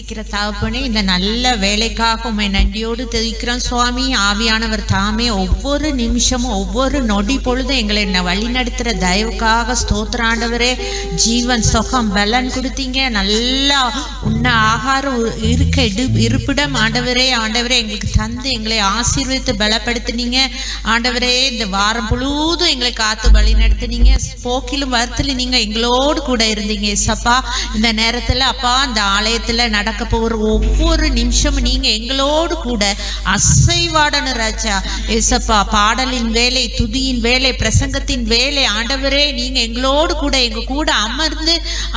நேசிக்கிற தகப்பனே, இந்த நல்ல வேலைக்காக உம்மை நன்றியோடு துதிக்கிறோம் சுவாமி. ஆவியானவர் தாமே ஒவ்வொரு நிமிஷமும் ஒவ்வொரு நொடி பொழுதும் எங்களை வழி நடத்துகிற தயவுக்காக ஸ்தோத்திர ஆண்டவரே. ஜீவன் சுகம் பலன் கொடுத்தீங்க, நல்லா உண்ண ஆகாரம் இருக்க இருப்பிடம் ஆண்டவரே. ஆண்டவரே எங்களுக்கு தந்து எங்களை ஆசீர்வதித்து பலப்படுத்தினீங்க ஆண்டவரே. இந்த வாரம் முழுவதும் எங்களை காத்து வழி நடத்தினீங்க. போக்கிலும் வரத்திலும் நீங்க எங்களோடு கூட இருந்தீங்க ஏசப்பா. இந்த நேரத்துல அப்பா இந்த ஆலயத்துல நடக்க போகிற ஒவ்வொரு நிமிஷமும் நீங்க எங்களோடு கூட அசைவாடன ராஜா ஏசப்பா. பாடலின் வேலை, துதியின் வேலை, பிரசங்கத்தின் வேலை ஆண்டவரே, நீங்க எங்களோடு கூட எங்க கூட அமர்ந்து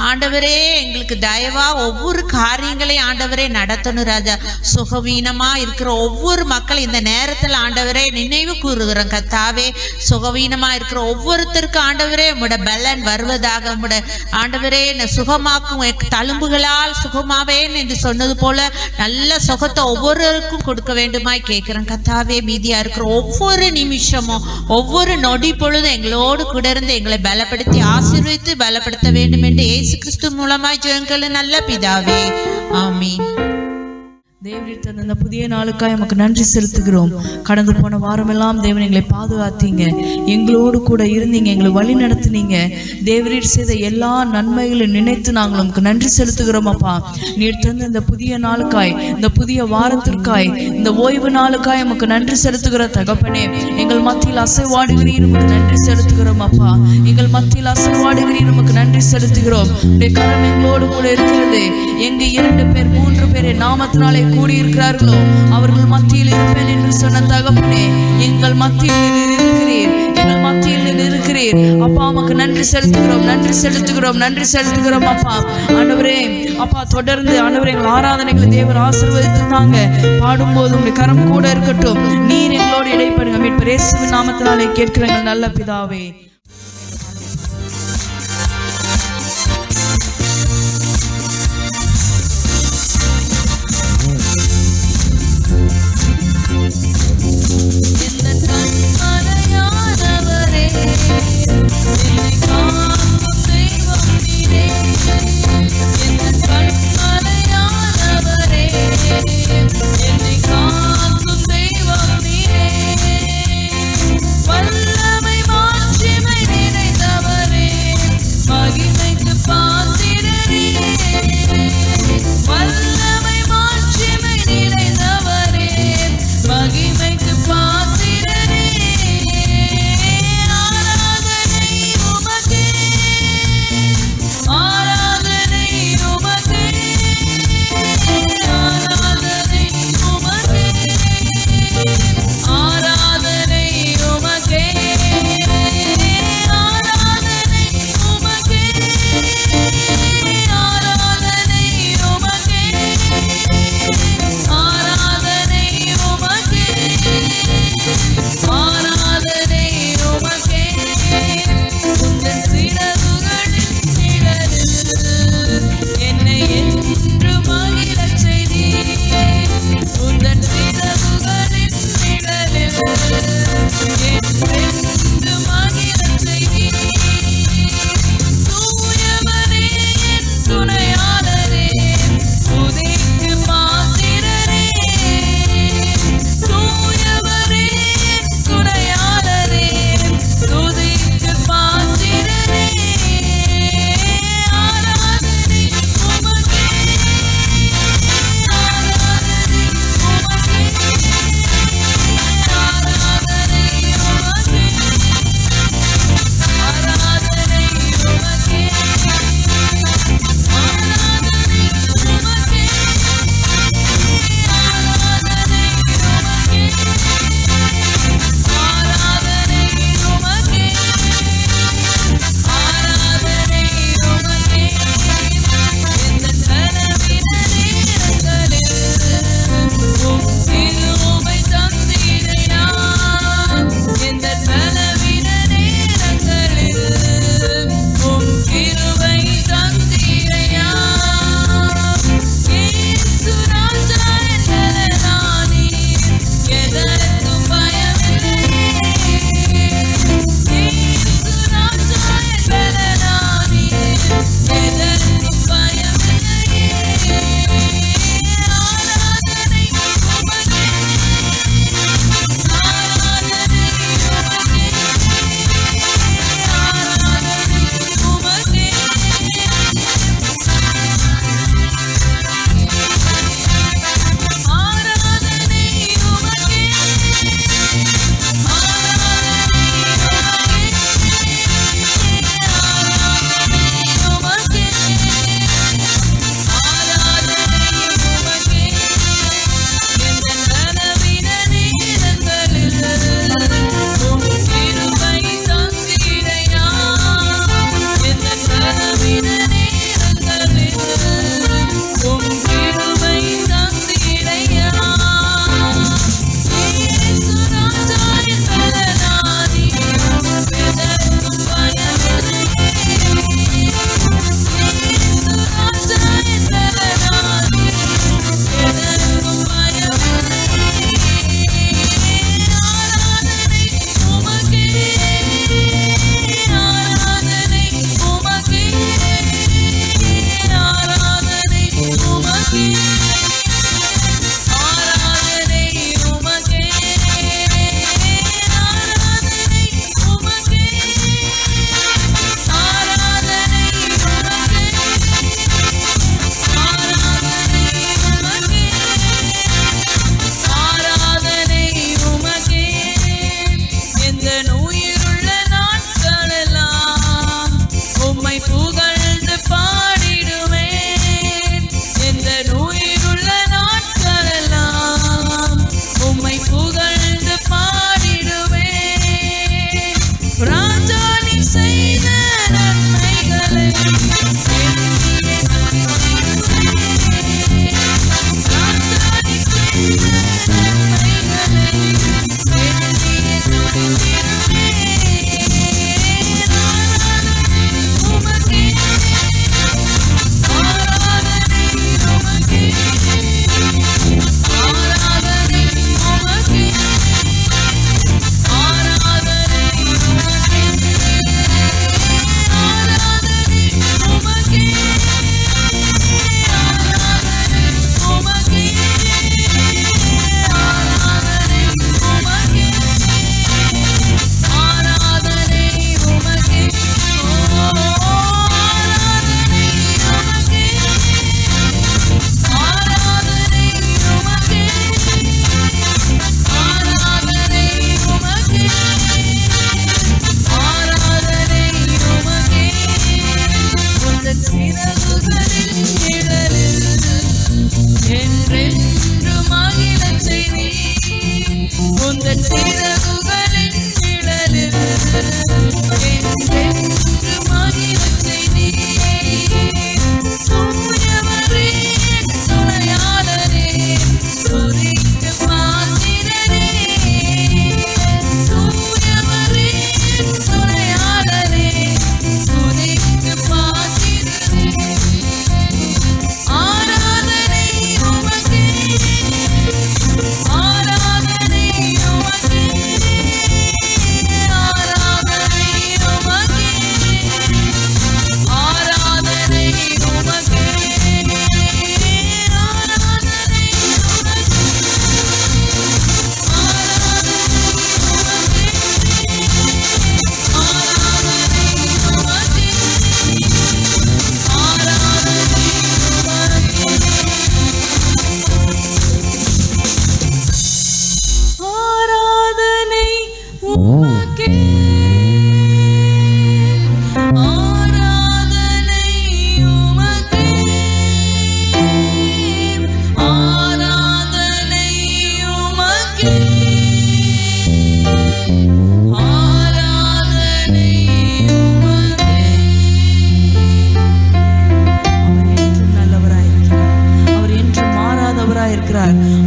ஆண்டவரே எங்களுக்கு தயவா ஒவ்வொரு காரியங்களையும் ஆண்டவரே நடத்தணும் ராஜா. சுகவீனமா இருக்கிற ஒவ்வொரு மக்கள் இந்த நேரத்துல ஆண்டவரே நினைவு கூறுகிறோம் கத்தாவே. சுகவீனமா இருக்கிற ஒவ்வொருத்தருக்கும் ஆண்டவரே உங்களோட பலன் வருவதாக, உங்களோட ஆண்டவரே சுகமாக்கும் தழும்புகளால் சுகமாவேன் என்று சொன்னது போல நல்ல சுகத்தை ஒவ்வொருவருக்கும் கொடுக்க வேண்டுமாய் கேட்கிறேன் கத்தாவே. மீதியா இருக்கிற ஒவ்வொரு நிமிஷமும் ஒவ்வொரு நொடி பொழுதும் எங்களோடு கூட இருந்து எங்களை பலப்படுத்தி ஆசீர்வதித்து பலப்படுத்த வேண்டும் என்று இயேசு கிறிஸ்து மூலமாய் ஜெபங்கள் நல்ல பிதாவே, ஆமீன். தேவரீர் தந்த இந்த புதிய நாளுக்காய் நமக்கு நன்றி செலுத்துகிறோம். கடந்து போன வாரமெல்லாம் தேவன் எங்களை பாதுகாத்தீங்க, எங்களோடு கூட இருந்தீங்க, எங்களை வழி நடத்தினீங்க. தேவரீர் செய்த எல்லா நன்மைகளையும் நினைத்து நாங்கள் நமக்கு நன்றி செலுத்துகிறோம் அப்பா. நீர் தந்த இந்த புதிய நாளுக்காய், இந்த புதிய வாரத்திற்காய், இந்த ஓய்வு நாளுக்காய் நமக்கு நன்றி செலுத்துகிற தகப்பனே. எங்கள் மத்தியில் அசைவாடுகிறீர், நமக்கு நன்றி செலுத்துகிறோம் அப்பா. எங்கள் மத்தியில் அசைவாடுகிறீர், நமக்கு நன்றி செலுத்துகிறோம். உடைய கரம் எங்களோடு கூட இருக்கிறது. எங்க 2 பேர் 3 பேர் நாமத்தினாலே கூடியிருக்கிறார்களோ அவர்கள் மத்தியில் இருப்பேன் என்று சொன்ன தகப்பனே, எங்கள் மத்தியில் இருக்கிறீர், எங்கள் மத்தியில் இருக்கிறீர் அப்பா. உமக்கு நன்றி செலுத்துகிறோம், நன்றி செலுத்துகிறோம், நன்றி செலுத்துகிறோம் அப்பா. ஆண்டவரே அப்பா, தொடர்ந்து ஆண்டவரே எங்கள் ஆராதனைகளை தேவன் ஆசீர்வதித்தாங்க. பாடும்போது உங்களுடைய கரம் கூட இருக்கட்டும். நீர் எங்களோடு இடைப்படுங்க. மீட்பர் இயேசுவின் நாமத்தினாலே கேட்கிற எங்கள் நல்ல பிதாவே. வல்லமை மாட்சிமை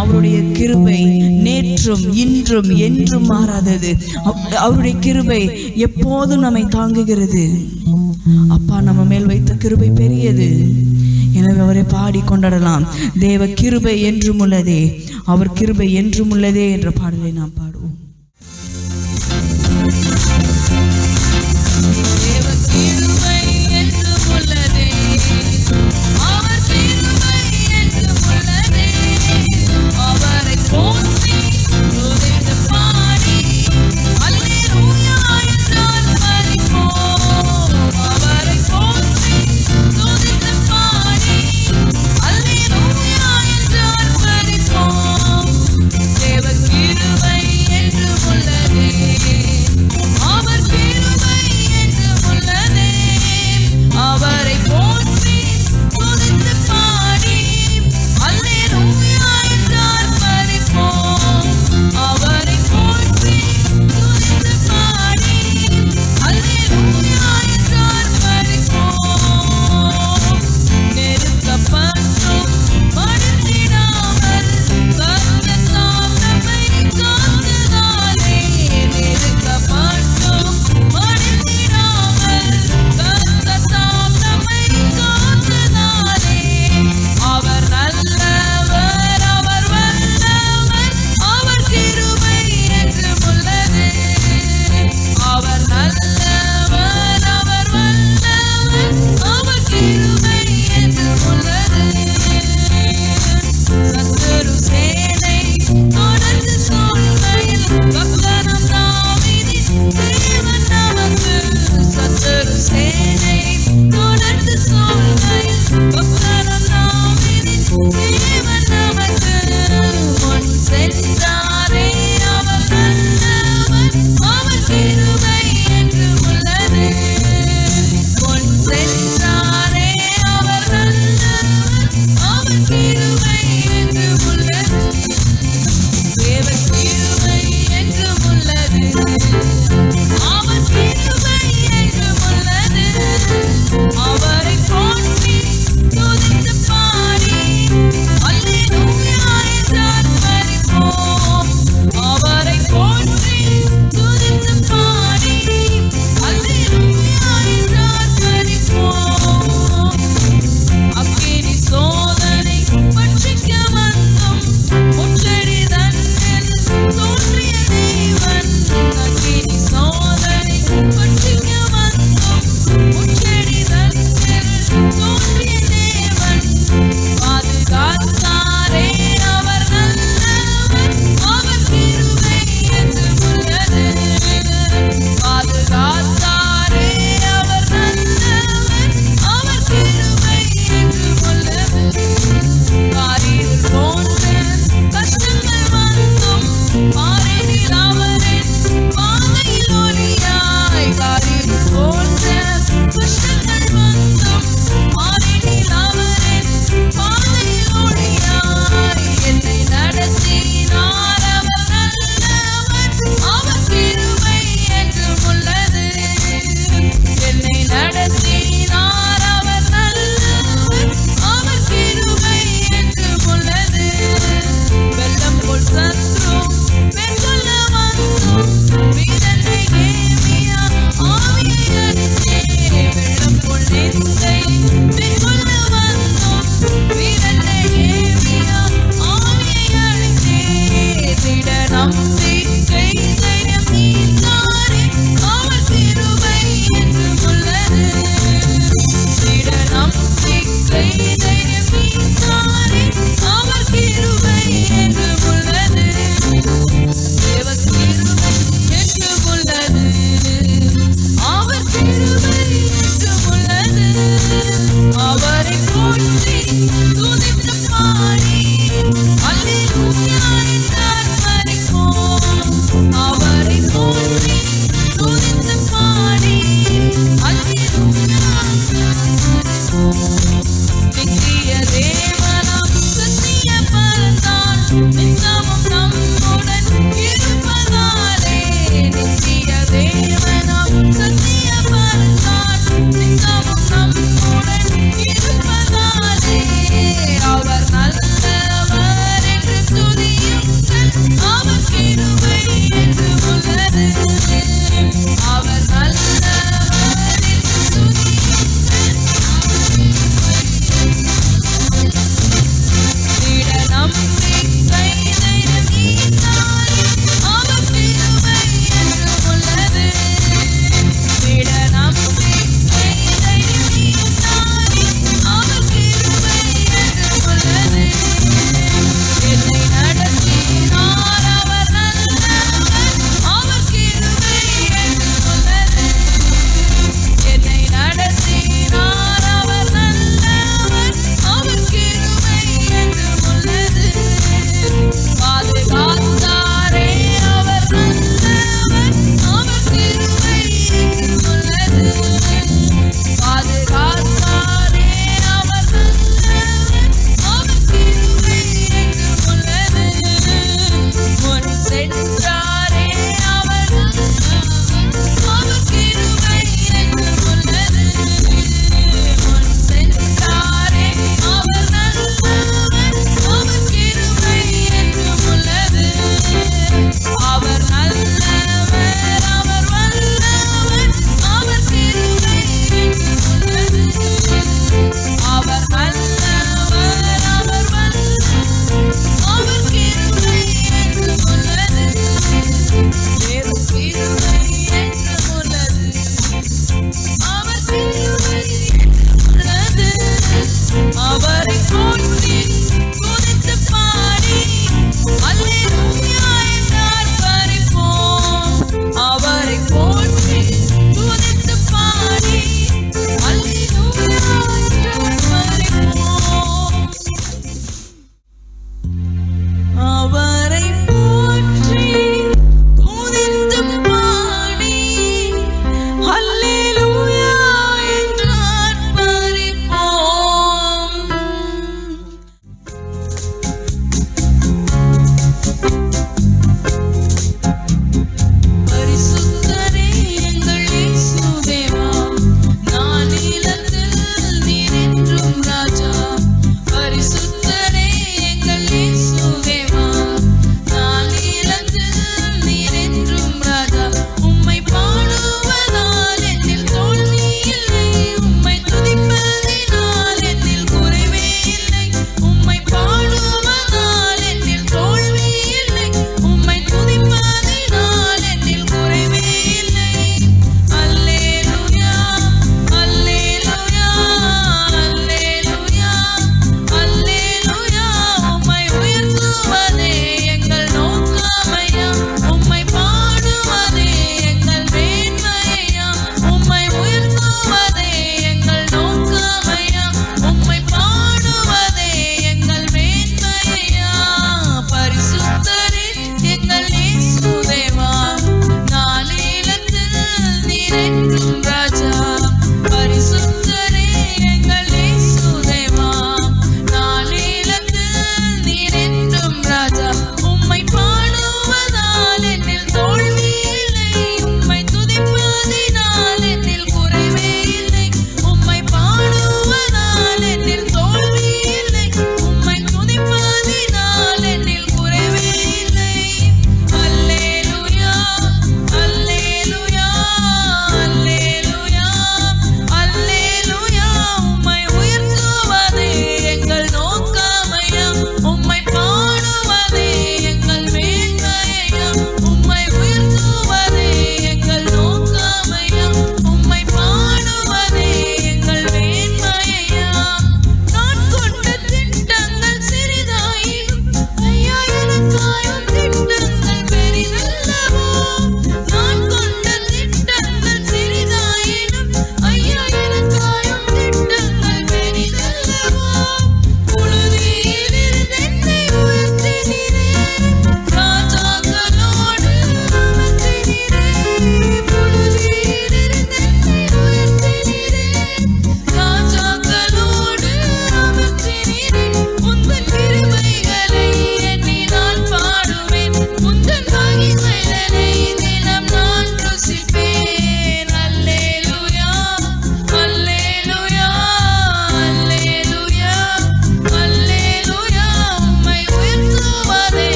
அவருடைய கிருபை நேற்றும் இன்றும் என்றும் மாறாதது. அவருடைய கிருபை எப்போதும் நம்மை தாங்குகிறது. அப்பா நம்ம மேல் வைத்த கிருபை பெரியது. எனவே அவரை பாடி கொண்டாடலாம். தேவ கிருபை என்றும் உள்ளதே, அவர் கிருபை என்றும் உள்ளதே என்ற பாடலை நாம் பாடுவோம். தேவ கிருபை என்றும் உள்ளதே, அவர் கிருபை என்றும் உள்ளதே, அவரை போற்றி துதித்து பாடி அல்லேலூயா என்றால் பரிபோம். அவரை போற்றி துதித்து பாடி அல்லேலூயா என்றால் பரிபோம். தேவ கிருபை என்றும் உள்ளதே, அவர் கிருபை என்றும் உள்ளதே, அவரை போற்றி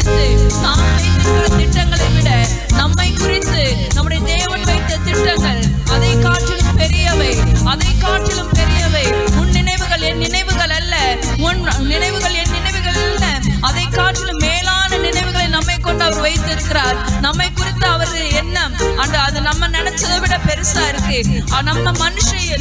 குறித்து நாம் வைத்திருக்கிற திட்டங்களை விட நம்மை குறித்து நம்முடைய தேவன் வைத்த திட்டங்கள் அதை காட்டிலும் பெரியவை, அதை காட்டிலும் பெரியவை. உன் நினைவுகள் என் நினைவுகள் அல்ல, உன் நினைவுகள் என் நினைவுகள் அல்ல, அதை காட்டிலும் மேலான நினைவுகளை நம்மை கொண்டு அவர் வைத்திருக்கிறார். நம்மை குறித்து அவர் எண்ணம் அது நம்ம நினைச்சதை விட பெருசா இருக்கு.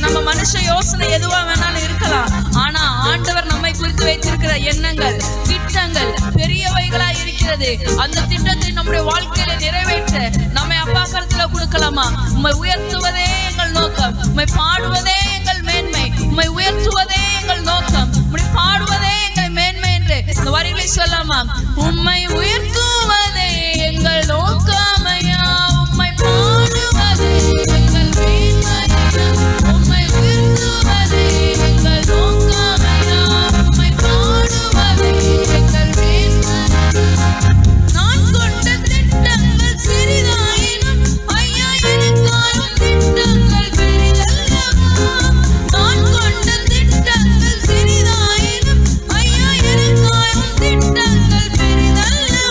நம்ம மனுஷ யோசனை எதுவா வேணாலும் இருக்கலாம், ஆனா ஆண்டவர் நம்மை குறித்து வைத்திருக்கிற எண்ணங்கள் திட்டங்கள் பெரியவைகளா இருக்கிறது. அந்த திட்டத்தை நம்முடைய வாழ்க்கையில நிறைவேற்ற நம்மை அப்பா கருத்துல கொடுக்கலாமா? உம்மை உயர்த்துவதே எங்கள் நோக்கம், உம்மை பாடுவதே எங்கள் மேன்மை, உம்மை உயர்த்துவதே எங்கள் நோக்கம், உம்மை பாடுவதே எங்கள் மேன்மை என்று இந்த வரிகளை சொல்லாமா? உம்மை உயர்த்துவதே எங்கள் நோக்கமையா, உம்மை பாடுவதே எங்கள் மேன்மையா, உம்மை உயர்த்துவதே எங்கள் நோக்கமையா, உம்மை பாடுவதே எங்கள் மேன்மையா. நான் கொண்ட திட்டங்கள் சிறிதாயினும் ஐயா எனக்காயும் திட்டங்கள் பெரிதல்லவா. நான் கொண்ட திட்டங்கள் சிறிதாயினும் ஐயா எனக்காயும் திட்டங்கள் பெரிதல்லவா.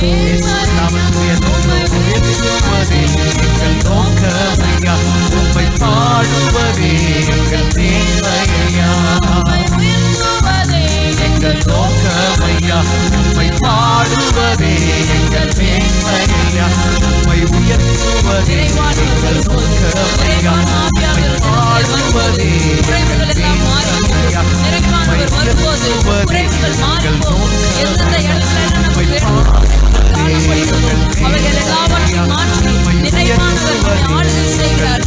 நாமத்துடைய உயர்த்துவதே எங்கள் நோக்கமையா, உம்மை பாடுவதே எங்கள் தேவையா, எங்கள் நோக்கமையா, உம்மை பாடுவதே எங்கள் தேவையா, உம்மை உயர்த்துவதே எங்கள் நோக்கமையா, உம்மை பாடுவதே எங்கள் தேவையா, உம்மை உயர்த்துவதே எங்கள் நோக்கமையா, உம்மை அவைகள் எல்லாவற்றையும் மாற்றி நிறைவானவர்களை ஆளுகை செய்கிறார்.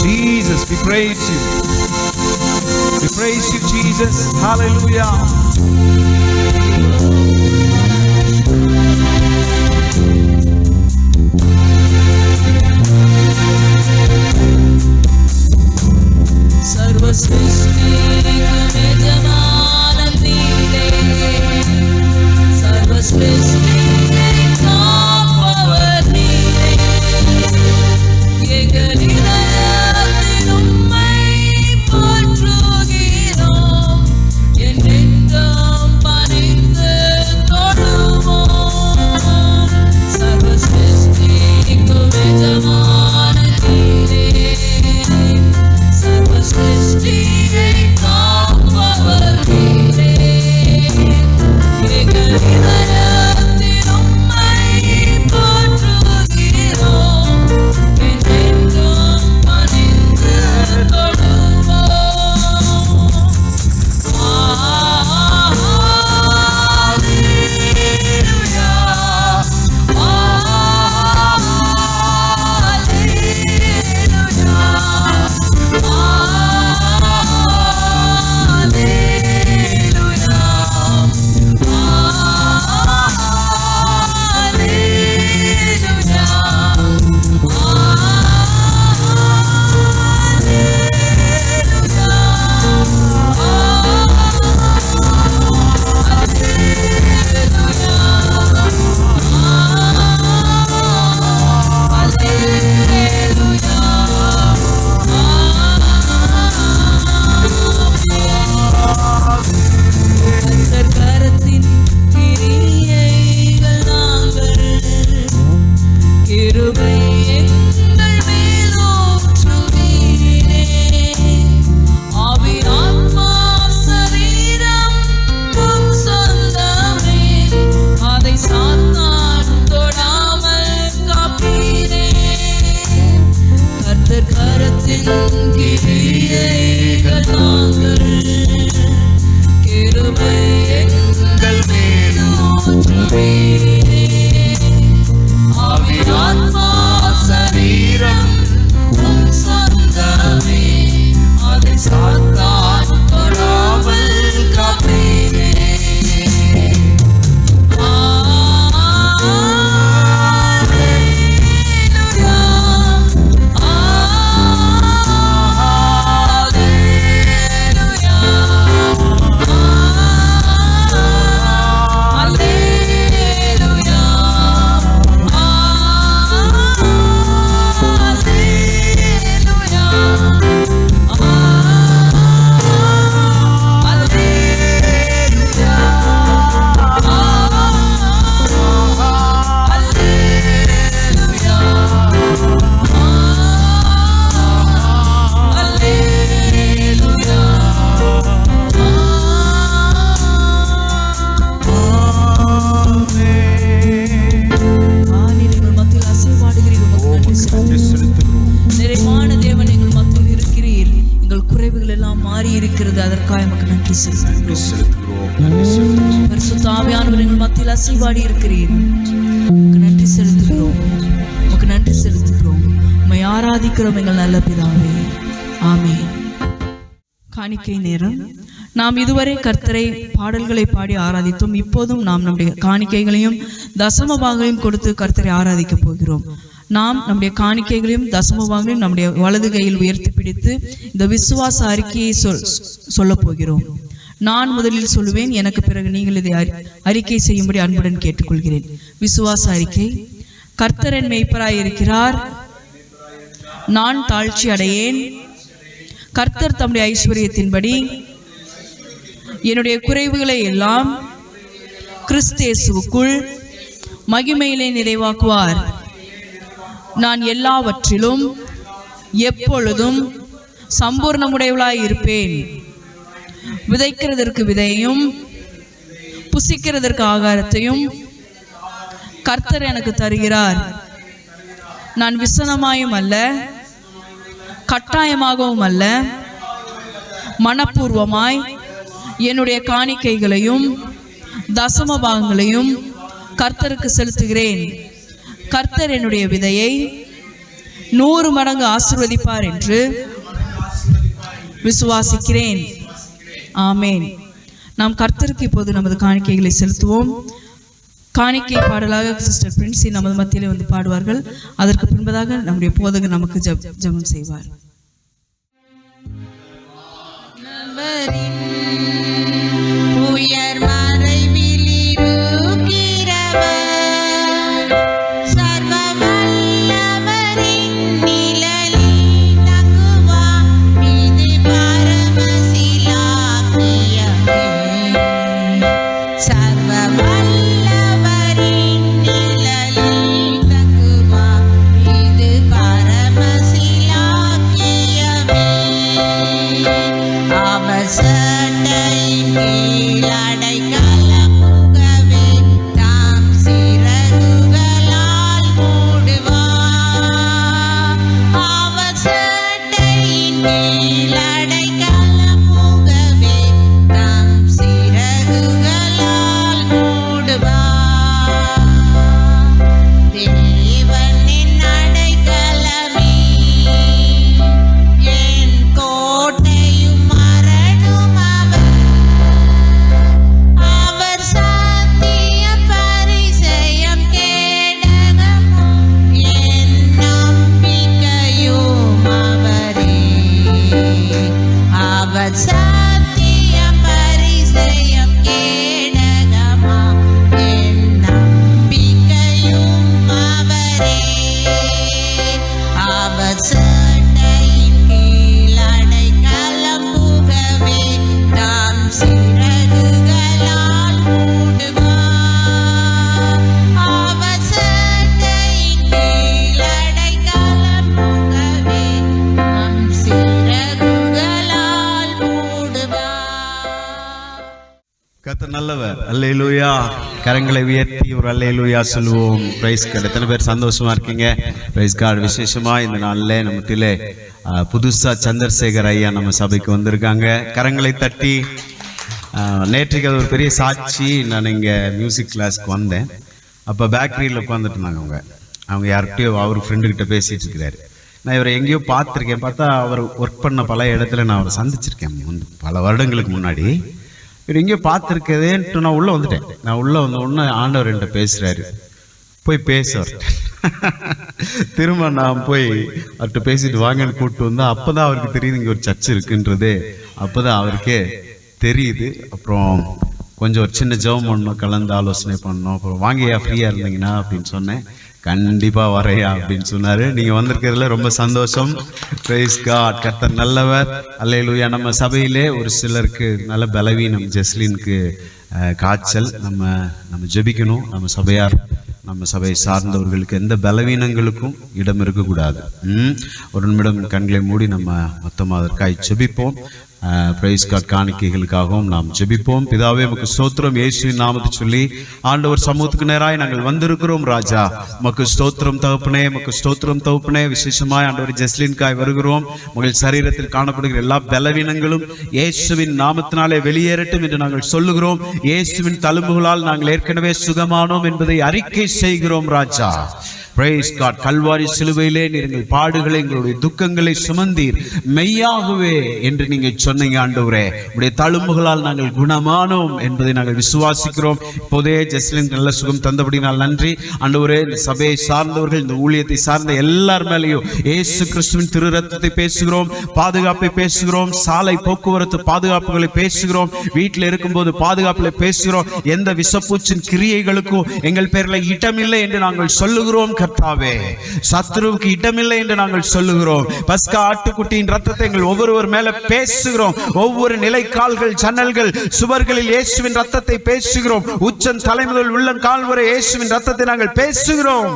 Jesus, we praise you. We praise you, Jesus. Hallelujah. सर्व सृष्टि यजमान नीरे, सर्व सृष्टि காப்பவர் நீரே, எங்கள் இதயத்தில் உம்மை போற்றுகிறோம், என்றென்றும் பணிந்து கிருபை எங்கள் மேலூற்றுமே. ஆவி ஆத்மா சரீரம் உம் சொந்தமே, அதை சாத்தான் தொடாமல் காப்பீரே. நிறைவான தேவன் எங்கள் மத்தியில் இருக்கிறீர். எங்கள் குறைவுகள் எல்லாம் மாறி இருக்கிறது. அதற்காக எமக்கு நன்றி செலுத்துகிறோம். பரிசுத்த ஆவியானவர் எங்கள் மத்தியில் அசைவாடி இருக்கிறீர். உமக்கு நன்றி செலுத்துகிறோம். உமக்கு நன்றி செலுத்துகிறோம். உம்மை ஆராதிக்கிறோம் எங்கள் நல்ல பிதாவே. ஆமென். காணிக்கை நேரம். நாம் இதுவரை கர்த்தரை பாடல்களை பாடி ஆராதித்தோம். இப்போதும் நாம் நம்முடைய காணிக்கைகளையும் தசம பாகங்களையும் கொடுத்து கர்த்தரை ஆராதிக்க போகிறோம். நாம் நம்முடைய காணிக்கைகளையும் தசம பாகங்களையும் நம்முடைய வலது கையில் உயர்த்தி பிடித்து இந்த விசுவாச அறிக்கையை சொல்ல போகிறோம். நான் முதலில் சொல்லுவேன், எனக்கு பிறகு நீங்கள் இதை அறிக்கை செய்யும்படி அன்புடன் கேட்டுக்கொள்கிறேன். விசுவாச அறிக்கை. கர்த்தர் என் மேய்ப்பராய் இருக்கிறார், நான் தாழ்ச்சி அடையேன். கர்த்தர் தம்முடைய ஐஸ்வர்யத்தின்படி என்னுடைய குறைவுகளை எல்லாம் கிறிஸ்து இயேசுவுக்குள் மகிமையிலே நிறைவாக்குவார். நான் எல்லாவற்றிலும் எப்பொழுதும் சம்பூர்ணமுடையவளாய் இருப்பேன். விதைக்கிறதற்கு விதையையும் புசிக்கிறதற்கு ஆகாரத்தையும் கர்த்தர் எனக்கு தருகிறார். நான் விசனமாயும் அல்ல, கட்டாயமாகவும் அல்ல, மனப்பூர்வமாய் என்னுடைய காணிக்கைகளையும் தசம பாகங்களையும் கர்த்தருக்கு செலுத்துகிறேன். கர்த்தர் என்னுடைய விதையை 100 மடங்கு ஆசீர்வதிப்பார் என்று விசுவாசிக்கிறேன். ஆமேன். நாம் கர்த்தருக்கு இப்போது நமது காணிக்கைகளை செலுத்துவோம். காணிக்கை பாடலாக சிஸ்டர் பிரின்சி நமது மத்தியிலே வந்து பாடுவார்கள். அதற்கு பின்பதாக நம்முடைய போதகர் நமக்கு ஜெபம் செய்வார். உயர் மறைவில் இருக்கிறவர், சர்வ வல்லவரின் நிழலில் தங்குவார். இது பரமசிலாக்கியமே. சர்வ வல்லவரின் நிழலில் தங்குவார். இது பரமசிலாக்கியமே. அவசட்டை கீழடைக்க நல்லவர். அல்லேலூயா. கரங்களை உயர்த்தி ஒரு அல்லேலூயா சொல்லுவோம். Praise God. எத்தனை பேர் சந்தோஷமா இருக்கீங்க? Praise God. விசேஷமா இந்த நாளில் நம்மத்திலே புதுசா சந்திரசேகர் ஐயா நம்ம சபைக்கு வந்திருக்காங்க. கரங்களை தட்டி. நேற்றுக்கு அது ஒரு பெரிய சாட்சி. நான் இங்கே மியூசிக் கிளாஸ்க்கு வந்தேன். அப்போ பேக்கரியில் உட்காந்துட்டு இருந்தாங்க. அவங்க யார்கிட்டயோ அவர் ஃப்ரெண்டுக்கிட்ட பேசிகிட்டு இருக்கிறாரு. நான் இவரை எங்கேயோ பார்த்துருக்கேன். பார்த்தா அவர் ஒர்க் பண்ண பல இடத்துல நான் அவரை சந்திச்சிருக்கேன் பல வருடங்களுக்கு முன்னாடி. இவர் எங்கேயோ பார்த்துருக்கதேன்ட்டு நான் உள்ளே வந்துட்டேன். நான் உள்ளே வந்த உடனே ஆண்டவர் என்கிட்ட பேசுகிறாரு. போய் பேசுவார். திரும்ப நான் போய் அவர்கிட்ட பேசிட்டு வாங்கன்னு கூப்பிட்டு வந்தா அப்போ தான் அவருக்கு தெரியுது இங்கே ஒரு சர்ச் இருக்குன்றது. அப்போ தான் அவருக்கே தெரியுது. அப்புறம் கொஞ்சம் ஒரு சின்ன ஜெபம் பண்ணணும், கலந்து ஆலோசனை பண்ணணும். அப்புறம் வாங்கியா ஃப்ரீயாக இருந்தீங்கன்னா அப்படின்னு சொன்னேன். கண்டிப்பாக வரையா அப்படின்னு சொன்னார். நீங்கள் வந்திருக்கிறதுல ரொம்ப சந்தோஷம். Praise God. கர்த்தர் நல்லவர். அல்லேலூயா. நம்ம சபையிலே ஒரு சிலருக்கு நல்ல பலவீனம். ஜெஸ்லினுக்கு காய்ச்சல். நம்ம ஜெபிக்கணும். நம்ம சபையை சார்ந்தவர்களுக்கு எந்த பலவீனங்களுக்கும் இடம் இருக்கக்கூடாது. ஒரு நிமிடம் கண்களை மூடி நம்ம மொத்தமாக அதற்காக ஜெபிப்போம். Price God. காணிக்கைகளுக்காகவும் நாம் ஜெபிப்போம். பிதாவே உமக்கு ஸ்தோத்திரம். இயேசுவின் நாமத்தை சொல்லி ஆண்டவர் சமூகத்துக்கு நேராய் நாங்கள் வந்திருக்கிறோம். ராஜா உமக்கு ஸ்தோத்திரம் தகப்பனே. உமக்கு ஸ்தோத்திரம் தகப்பனே. விசேஷமாய் ஆண்டவர் ஜெஸ்லின்காய் வருகிறோம். உங்கள் சரீரத்தில் காணப்படுகிற எல்லா பலவீனங்களும் இயேசுவின் நாமத்தினாலே வெளியேறட்டும் என்று நாங்கள் சொல்லுகிறோம். இயேசுவின் தழும்புகளால் நாங்கள் ஏற்கனவே சுகமானோம் என்பதை அறிக்கை செய்கிறோம். ராஜா பிரைஸ் காட். கல்வாரி சிலுவையிலே நீர் எங்கள் பாடுகளை எங்களுடைய துக்கங்களை சுமந்தீர் மெய்யாகவே என்று நீங்கள் சொன்னீங்க. ஆண்டவரே உடைய தழும்புகளால் நாங்கள் குணமானோம் என்பதை நாங்கள் விசுவாசிக்கிறோம். இப்போதே ஜெஸ்லின் நல்ல சுகம் தந்தபடினால் நன்றி. ஆண்டவரே இந்த சபையை சார்ந்தவர்கள், இந்த ஊழியத்தை சார்ந்த எல்லார் மேலேயும் இயேசு கிறிஸ்துவின் திரு ரத்தத்தை பேசுகிறோம். பாதுகாப்பை பேசுகிறோம். சாலை போக்குவரத்து பாதுகாப்புகளை பேசுகிறோம். வீட்டில் இருக்கும்போது பாதுகாப்புகளை பேசுகிறோம். எந்த விஷப்பூச்சின் கிரியைகளுக்கும் எங்கள் பேரில் இடமில்லை என்று நாங்கள் சொல்லுகிறோம். கர்த்தாவே சத்துருவுக்கு இடமில்லை என்று நாங்கள் சொல்லுகிறோம். பஸ்கா ஆட்டுக்குட்டியின் ரத்தத்தை எங்கள் ஒவ்வொருவர் மேல பேசுகிறோம். ஒவ்வொரு நிலைக்கால்கள், ஜன்னல்கள், சுவர்களில் இயேசுவின் ரத்தத்தை பேசுகிறோம். உச்சன் தலைமுதல் உள்ளங்கால் வரை இயேசுவின் ரத்தத்தை நாங்கள் பேசுகிறோம்.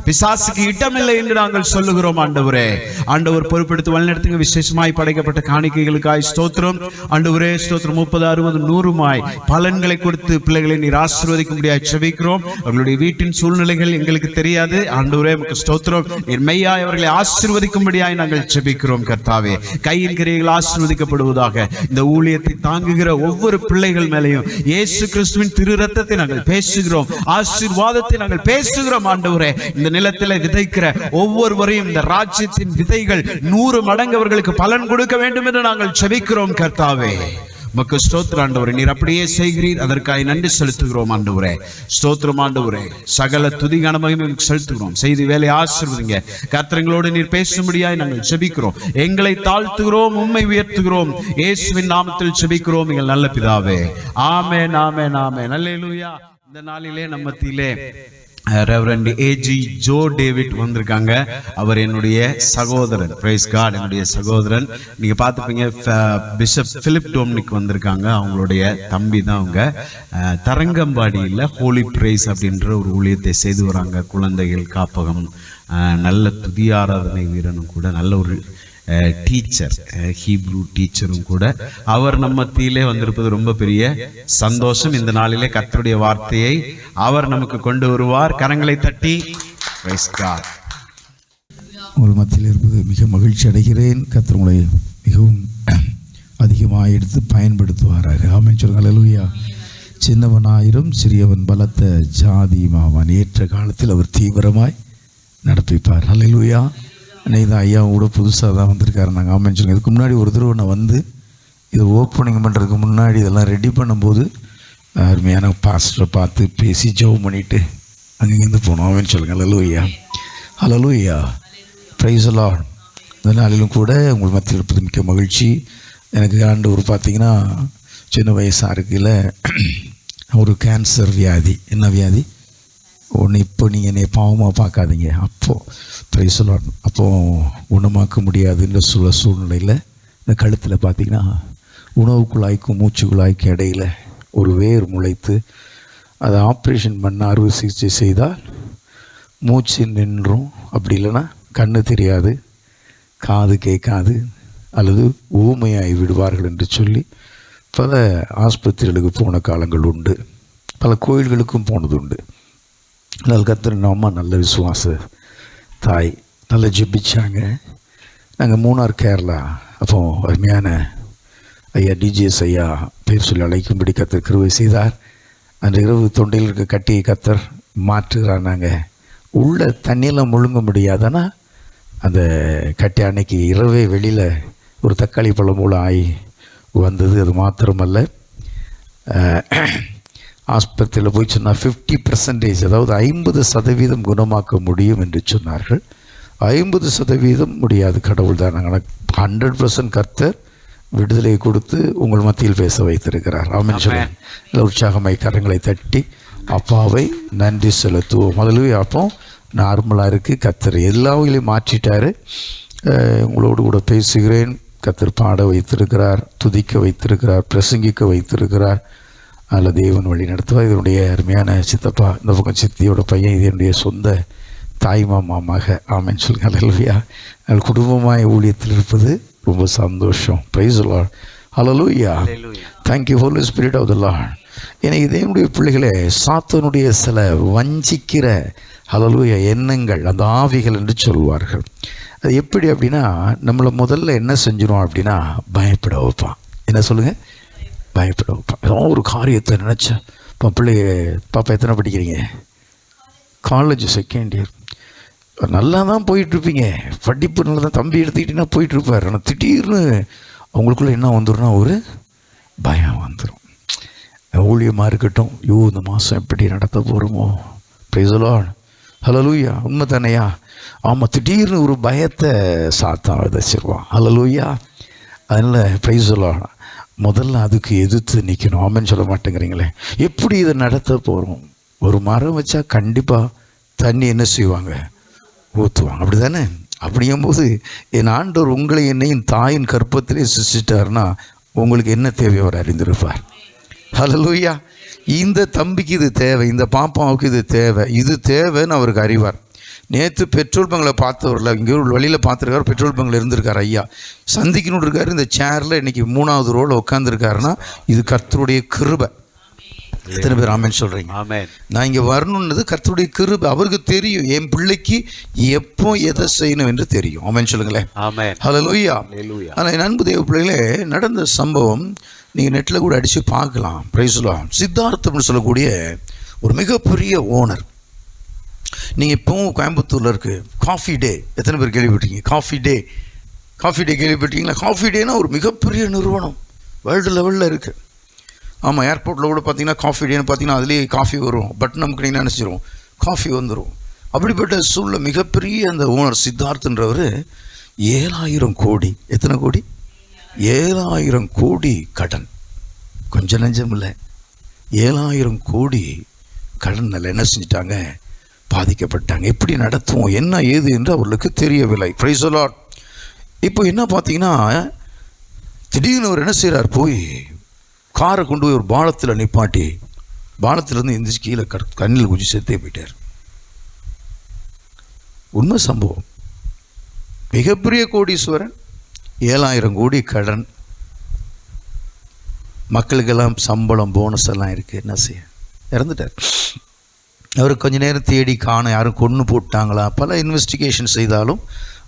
பிசாசுக்கு இடமில்லை என்று நாங்கள் சொல்லுகிறோம். ஆண்டவரே ஆண்டவர் பொறுப்பெடுத்து வழிநடத்துங்க. விசேஷமாய் படைக்கப்பட்ட காணிக்கைகளுக்காய் ஸ்தோத்திரம். ஆண்டவரே ஸ்தோத்திரம். 30, 60, 100 பலன்களை கொடுத்து பிள்ளைகளை நீர் ஆசீர்வதிக்கும்படியாய் ஜெபிக்கிறோம். அவர்களுடைய வீட்டின் சூழ்நிலைகள் எங்களுக்கு தெரியாது. ஆண்டவரே உமக்கு ஸ்தோத்திரம். நீர் மெய்யாய் அவர்களை ஆசீர்வதிக்கும்படியாய் நாங்கள் ஜெபிக்கிறோம். கர்த்தாவே கையின் கிரியைகள் ஆசீர்வதிக்கப்படுவதாக. இந்த ஊழியத்தை தாங்குகிற ஒவ்வொரு பிள்ளைகள் மேலையும் இயேசு கிறிஸ்துவின் திரு ரத்தத்தை நாங்கள் பேசுகிறோம். ஆசீர்வாதத்தை நாங்கள் பேசுகிறோம். ஆண்டவரே இந்த நிலத்தில் விதைக்கிற ஒவ்வொருவரையும் இந்த ராஜ்யத்தின் விதைகள் 100 மடங்கு அவர்களுக்கு பலன் கொடுக்க வேண்டும் என்று நாங்கள் ஜெபிக்கிறோம். கர்த்தாவே உமக்கு ஸ்தோத்திரம். ஆண்டவரே நீர் அப்படியே செய்கிறீர். அதற்காக நன்றி செலுத்துகிறோம். ஆண்டவரே ஸ்தோத்திரம். ஆண்டவரே சகல துதி கனமகிமையும் செலுத்துகிறோம். செய்தி வேலை ஆசீர்வதிங்க. கர்த்தங்களோடு நீர் பேசும்படியாய் நாங்கள் ஜெபிக்கிறோம். எங்களை தாழ்த்துகிறோம், உம்மை உயர்த்துகிறோம். இயேசுவின் நாமத்தில் ஜெபிக்கிறோம் எங்கள் நல்ல பிதாவே. ஆமென், ஆமென், ஆமென். அல்லேலூயா. இந்த நாளிலே நம்ம மத்தியிலே ரெவரண்ட் ஏஜி ஜோ டேவிட் வந்திருக்காங்க. அவர் என்னுடைய சகோதரன். Praise God. என்னுடைய சகோதரன். நீங்கள் பார்த்துப்பீங்க. பிஷப் பிலிப் டோம்னிக் வந்திருக்காங்க. அவங்களுடைய தம்பி தான் அவங்க. தரங்கம்பாடியில் ஹோலி பிரைஸ் அப்படின்ற ஒரு ஊழியத்தை செய்து வராங்க. குழந்தைகள் காப்பகம். நல்ல துதி ஆராதனை வீரனும் கூட. நல்ல ஒரு டீச்சர், ஹீப்ரூ டீச்சரும் கூட. அவர் நம்ம மத்தியிலே வந்திருப்பது ரொம்ப பெரிய சந்தோஷம். இந்த நாளிலே கர்த்தருடைய வார்த்தையை அவர் நமக்கு கொண்டு வருவார். கரங்களை தட்டி பிரைஸ் காட். உங்கள் மத்தியில் இருப்பது மிக மகிழ்ச்சி அடைகிறேன். கர்த்தர் உங்களை மிகவும் அதிகமாக எடுத்து பயன்படுத்துவாராக. ஆமென் சொல்லுங்கள். அல்லேலூயா. சின்னவன் ஆயிரம் சிறியவன் பலத்த ஜாதி மாவான். ஏற்ற காலத்தில் அவர் தீவிரமாய் நடப்பிப்பார். அல்லேலூயா. அன்றைக்கி தான் ஐயா கூட புதுசாக தான் வந்திருக்காரு. நாங்கள் ஆமென் சொல்லுங்கள். இதுக்கு முன்னாடி ஒரு தடவை நான் வந்து இது ஓப்பனிங் பண்ணுறதுக்கு முன்னாடி இதெல்லாம் ரெடி பண்ணும்போது அருமையான பாஸ்டரை பார்த்து பேசி ஜெபம் பண்ணிவிட்டு அங்கேருந்து போனோம். ஆமென் சொல்லுங்கள். Hallelujah. Hallelujah. Praise the lord. இந்த நாளிலும் கூட உங்கள் மத்தியில் இருப்பது மிக்க மகிழ்ச்சி. எனக்கு ஆண்டவர் பார்த்தீங்கன்னா சின்ன வயசாக இருக்குல்ல ஒரு கேன்சர் வியாதி. என்ன வியாதி? ஒன்று இப்போ நீங்கள் என்னை பாவமாக பார்க்காதீங்க. அப்போது பிரைஸ் தி லார்ட். அப்போது குணமாக்க முடியாதுன்ற சூழ்நிலையில் இந்த கழுத்தில் பார்த்தீங்கன்னா உணவு குழாய்க்கும் மூச்சு குழாய்க்கும் இடையில் ஒரு வேர் முளைத்து அதை ஆப்ரேஷன் பண்ண அறுவை சிகிச்சை செய்தால் மூச்சு நின்றும். அப்படி இல்லைன்னா கண்ணு தெரியாது, காது கேட்காது அல்லது ஊமையாகி விடுவார்கள் என்று சொல்லி பல ஆஸ்பத்திரிகளுக்கு போன காலங்கள் உண்டு, பல கோயில்களுக்கும் போனது உண்டு. அதனால் கர்த்தர் அம்மா நல்ல விசுவாச தாய், நல்லா ஜெபிச்சாங்க. நாங்கள் மூணார் கேரளா அப்போ அருமையான ஐயா டிஜிஎஸ் ஐயா பேர் சொல்லி அழைக்கும்படி கர்த்தர் கிருபை செய்தார். அன்று இரவு தொண்டையில் இருக்க கட்டியை கர்த்தர் மாற்றுகிறார். நாங்கள் உள்ள தண்ணியெல்லாம் முழுங்க முடியாதுன்னா அந்த கட்டி அன்னைக்கு இரவே வெளியில் ஒரு தக்காளி பழம் மூலம் ஆகி வந்தது. அது மாத்திரமல்ல, ஆஸ்பத்திரியில் போய் சொன்னால் 50%, அதாவது 50% குணமாக்க முடியும் என்று சொன்னார்கள். 50% முடியாது, கடவுள் தான். நாங்கள் 100% கர்த்தர் விடுதலை கொடுத்து உங்கள் மத்தியில் பேச வைத்திருக்கிறார். ஆமென் சொல்லுங்கள். இல்லை, உற்சாகமாய் கரங்களை தட்டி அப்பாவை நன்றி செலுத்துவோம். முதல்ல அப்போ நார்மலாக இருக்குது. கர்த்தர் எல்லா வகையிலையும் மாற்றிட்டார். உங்களோடு கூட பேசுகிறேன். கர்த்தர் பாட வைத்திருக்கிறார், துதிக்க வைத்திருக்கிறார், பிரசங்கிக்க வைத்திருக்கிறார். அதில் தேவன் வழி நடத்துவார். இதனுடைய அருமையான சித்தப்பா, இந்த பக்கம் சித்தியோட பையன், இது என்னுடைய சொந்த தாய்மாமாமாக. ஆமென் சொல்லுங்கள். ஹல்லேலூயா. நாங்கள் குடும்பமாய் ஊழியத்தில் இருப்பது ரொம்ப சந்தோஷம். Praise the Lord. ஹல்லேலூயா. Thank you Holy Spirit of the Lord. எனக்கு தேவனுடைய பிள்ளைகளே, சாத்தானுடைய சில வஞ்சிக்கிற ஹல்லேலூயா எண்ணங்கள், அந்த ஆவிகள் என்று சொல்வார்கள். அது எப்படி அப்படின்னா, நம்மளை முதல்ல என்ன செஞ்சிடும் அப்படின்னா பயப்பட வைப்பான். என்ன சொல்லுங்கள்? பயப்பட வைப்பான். ஏதோ ஒரு காரியத்தை நினச்சேன். இப்போ பிள்ளைய பாப்பா எத்தனை படிக்கிறீங்க? College second year. நல்லா தான் போயிட்டுருப்பீங்க, படிப்பு நல்லா தான். தம்பி எடுத்துக்கிட்டிங்கன்னா போயிட்டுருப்பார். ஆனால் திடீர்னு அவங்களுக்குள்ளே என்ன வந்துடும்னா ஒரு பயம் வந்துடும். ஊழியமாக இருக்கட்டும், இந்த மாதம் எப்படி நடத்த போகிறோமோ. Praise the Lord. ஹல்லேலூயா. உண்மை தானையா? ஆமாம், திடீர்னு ஒரு பயத்தை சாத்தான் விதைச்சிருவான். ஹல்லேலூயா. அதனால் பிரைஸ் தி லார்ட். முதல்ல அதுக்கு எதிர்த்து நிற்கணும். ஆமென் சொல்ல மாட்டேங்கிறீங்களே. எப்படி இதை நடத்த போகிறோம்? ஒரு மரம் வச்சா கண்டிப்பாக தண்ணி என்ன செய்வாங்க? ஊற்றுவாங்க. அப்படி தானே? அப்படிங்கும்போது என் ஆண்டவர் உங்களை என்னையும் தாயின் கற்பத்திலே சிருஷ்டிட்டார்னா உங்களுக்கு என்ன தேவை அவர் அறிந்திருப்பார். ஹல்லேலூயா. இந்த தம்பிக்கு இது தேவை, இந்த பாப்பாவுக்கு இது தேவை, இது தேவைன்னு அவருக்கு அறிவார். நேற்று பெட்ரோல் பங்கில் பார்த்தவரில் இங்கே ஒரு வழியில் பார்த்துருக்காரு. பெட்ரோல் பங்கில் இருந்திருக்கார் ஐயா, சந்திக்கணும் இருக்கார். இந்த சேரில் இன்றைக்கி 3வது ரோவில் உட்காந்துருக்காருன்னா இது கர்த்தருடைய கிருபை. எத்தனை பேர் ஆமென் சொல்கிறீங்க? ஆமென். நான் இங்கே வரணுன்னது கர்த்தருடைய கிருபை. அவருக்கு தெரியும் என் பிள்ளைக்கு எப்போ எதை செய்யணும் என்று தெரியும். ஆமென் சொல்லுங்களேன். ஆமென். ஹல்லேலூயா. ஆனால் என் அன்பு தேவ பிள்ளைகளே, நடந்த சம்பவம் நீங்கள் நெட்டில் கூட அடித்து பார்க்கலாம். Price the Lord. சித்தார்த்தம்னு சொல்லக்கூடிய ஒரு மிகப்பெரிய ஓனர். நீங்கள் இப்போவும் கோயம்புத்தூரில் இருக்குது காஃபி டே. எத்தனை பேர் கேள்விப்பட்டீங்க? காஃபி டே கேள்விப்பட்டீங்களா? காஃபி டேனா ஒரு மிகப்பெரிய நிறுவனம், வேர்ல்டு லெவலில் இருக்குது. ஆமாம், ஏர்போர்ட்டில் கூட பார்த்தீங்கன்னா காஃபி டேன்னு பார்த்தீங்கன்னா அதுலேயே காஃபி வரும். பட் நமக்கு நீங்கள் நினச்சிரும் காஃபி வந்துடும். அப்படிப்பட்ட சூழ்நிலை மிகப்பெரிய அந்த ஓனர் சித்தார்த்தன்றவர் 7,000 கோடி. எத்தனை கோடி? 7,000 கோடி கடன். கொஞ்சம் நஞ்சம் இல்லை. 7,000 கோடி கடனில் என்ன செஞ்சிட்டாங்க? பாதிக்கப்பட்டாங்க. எப்படி நடத்துவோம், என்ன ஏது என்று அவர்களுக்கு தெரியவில்லை. Price the Lord. இப்போ என்ன பார்த்தீங்கன்னா, திடீர்னு அவர் என்ன செய்கிறார்? போய் காரை கொண்டு போய் ஒரு பாலத்தில் நிப்பாட்டி, பாலத்திலேருந்து எந்திரிச்சு கீழே கண்ணில் குச்சி செத்தே போயிட்டார். உண்மை சம்பவம். மிகப்பெரிய கோடீஸ்வரன், 7,000 கோடி கடன், மக்களுக்கெல்லாம் சம்பளம் போனஸ் எல்லாம் இருக்குது. என்ன செய்ய? இறந்துட்டார். அவர் கொஞ்ச நேரம் தேடி காண, யாரும் கொன்று போட்டாங்களா, பல இன்வெஸ்டிகேஷன் செய்தாலும்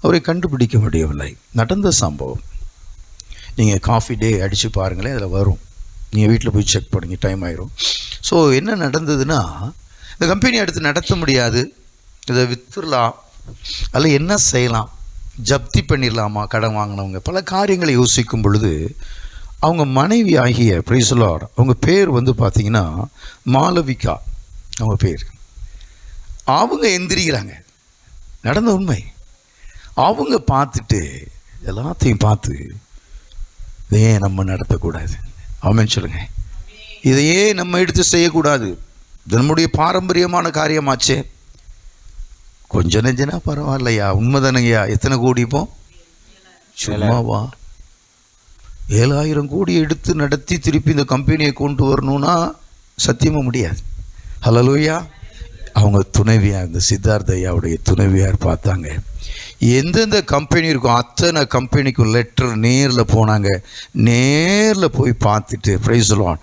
அவரை கண்டுபிடிக்க முடியவில்லை. நடந்த சம்பவம். நீங்கள் காஃபி டே அடித்து பாருங்களேன், அதில் வரும். நீங்கள் வீட்டில் போய் செக் பண்ணுங்க, டைம் ஆயிரும். ஸோ என்ன நடந்ததுன்னா, இந்த கம்பெனி அடுத்து நடத்த முடியாது, இதை விற்றுடலாம், அதில் என்ன செய்யலாம், ஜப்தி பண்ணிடலாமா, கடன் வாங்கினவங்க பல காரியங்களை யோசிக்கும் பொழுது அவங்க மனைவி ஆகிய பிரைஸ் தி லார்ட், அவங்க பேர் வந்து பார்த்திங்கன்னா மாளவிகா அவங்க பேர். அவங்க எந்திரிக்கிறாங்க. நடந்த உண்மை. அவங்க பார்த்துட்டு எல்லாத்தையும் பார்த்து இதையே நம்ம நடத்தக்கூடாது. ஆமென் சொல்லுங்க. இதையே நம்ம எடுத்து செய்யக்கூடாது. இது நம்முடைய பாரம்பரியமான காரியமாச்சே. கொஞ்சம் நெஞ்சனா பரவாயில்லையா, உண்மைதானங்கய்யா. எத்தனை கோடி இப்போ? சும்மாவா? 7,000 கோடி எடுத்து நடத்தி திருப்பி இந்த கம்பெனியை கொண்டு வரணும்னா சத்தியமாக முடியாது. ஹல்லேலூயா. அவங்க துணைவியார், இந்த சித்தார்த்த ஐயாவுடைய துணைவியார் பார்த்தாங்க, எந்தெந்த கம்பெனி இருக்கோ அத்தனை கம்பெனிக்கும் லெட்டர் நேரில் போனாங்க. நேரில் போய் பார்த்துட்டு ப்ரைஸ் சொல்லுவான்,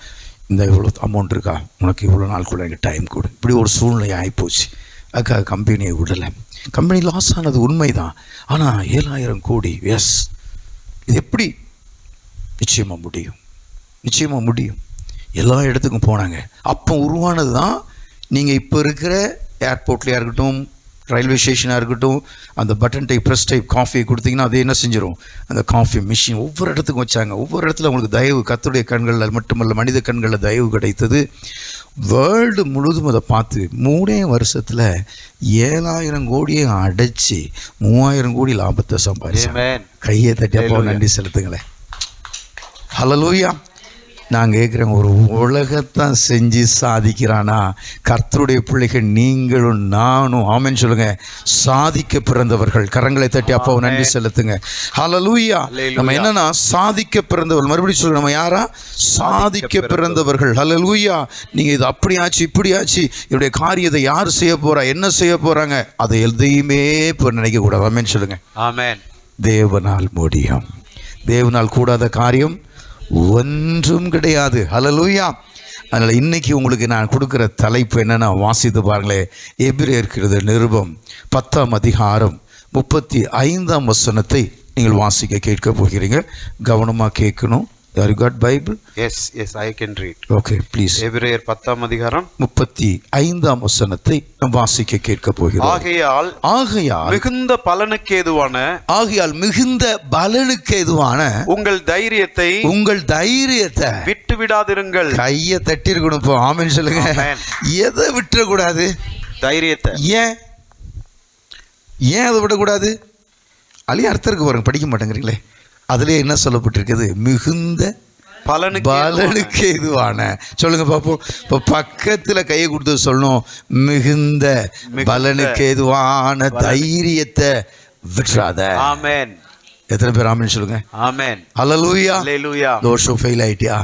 இந்த இவ்வளோ அமௌண்ட் இருக்கா, உனக்கு இவ்வளோ நாளுக்குள்ள எனக்கு டைம் கொடு. இப்படி ஒரு சூழ்நிலை ஆகிப்போச்சு. அதுக்காக கம்பெனியை விடலை. கம்பெனி லாஸ் ஆனது உண்மை தான். ஆனால் 7,000 கோடி, எஸ், இது எப்படி நிச்சயமாக முடியும், நிச்சயமாக முடியும். எல்லா இடத்துக்கும் போனாங்க. அப்போ உருவானது தான் நீங்கள் இப்போ இருக்கிற ஏர்போர்ட்லையாக இருக்கட்டும், ரயில்வே ஸ்டேஷனாக இருக்கட்டும், அந்த பட்டன் டைப் ப்ரெஸ் டைப் காஃபியை கொடுத்தீங்கன்னா அது என்ன செஞ்சிடும், அந்த காஃபி மிஷின் ஒவ்வொரு இடத்துக்கும் வச்சாங்க. ஒவ்வொரு இடத்துல உங்களுக்கு தயவு, கர்த்தருடைய கண்களில் மட்டுமல்ல மனித கண்களில் தயவு கிடைத்தது. வேர்ல்டு முழுதும் அதை பார்த்து 3 வருஷத்தில் 7,000 கோடியை அடைச்சி 3,000 கோடி லாபத்தை சம்பாதிச்சாங்க. கையை தட்டி அப்போ நன்றி செலுத்துங்களேன். ஹல்லேலூயா. நான் கேட்குறேன், ஒரு உலகத்தான் செஞ்சு சாதிக்கிறானா கர்த்தருடைய பிள்ளைகள் நீங்களும் நானும் ஆமென் சொல்லுங்க, சாதிக்க பிறந்தவர்கள். கரங்களை தட்டி அப்பாவை நன்றி செலுத்துங்க. ஹல்லேலூயா. நம்ம என்னன்னா சாதிக்க பிறந்தவர்கள். மறுபடியும் சொல்லுங்க, நம்ம யாரா? சாதிக்க பிறந்தவர்கள். ஹல்லேலூயா. நீங்கள் இது அப்படியாச்சு இப்படியாச்சு, என்னுடைய காரியத்தை யார் செய்ய போறா, என்ன செய்ய போறாங்க, அதை எதையுமே இப்போ நினைக்கக்கூடாது. ஆமென் சொல்லுங்க. ஆமென். தேவனால் முடியும். தேவனால் கூடாத காரியம் ஒன்றும் கிடையாது. ஹல்லேலூயா. அதனால் இன்னைக்கு உங்களுக்கு நான் கொடுக்குற தலைப்பு என்னென்னா, வாசித்து பாருங்களேன். எபிரேயர் நிருபம் 10ஆம் அதிகாரம் 35ஆம் வசனத்தை நீங்கள் வாசிக்க கேட்க போகிறீங்க. கவனமாக கேட்கணும். Have you got Bible? Yes, I can read. Okay, please. எபிரேயர் 10ஆம் அதிகாரம் 35ஆம் வசனத்தை நாம் வாசிக்க கேட்க போகிறோம். ஆகையால் மிகுந்த பலனுக்கு ஏதுவான உங்கள் தைரியத்தை விட்டு விடாதிருங்கள். கையை தட்டிருக்கணும். இப்போ ஆமென் சொல்லுங்க. எதை விட்டுறக்கூடாது? தைரியத்தை. ஏன் அதை விடக்கூடாது? அழிய அர்த்தம் இருக்கு பாருங்க, படிக்க மாட்டேங்கிறீங்களே. அதுலேயே என்ன சொல்லப்பட்டிருக்குது? மிகுந்த பலனுக்கு ஏதுவான. சொல்லுங்க பார்ப்போம். இப்போ பக்கத்தில் கையை கொடுத்து சொல்லணும், மிகுந்த பலனுக்கு ஏதுவான தைரியத்தை விட்டுறாத. ஆமென். எத்தனை பேர் ஆமென் சொல்லுங்க? ஆமென். ஹல்லேலூயா. தோஷம் ஃபெயில் ஆயிட்டியா,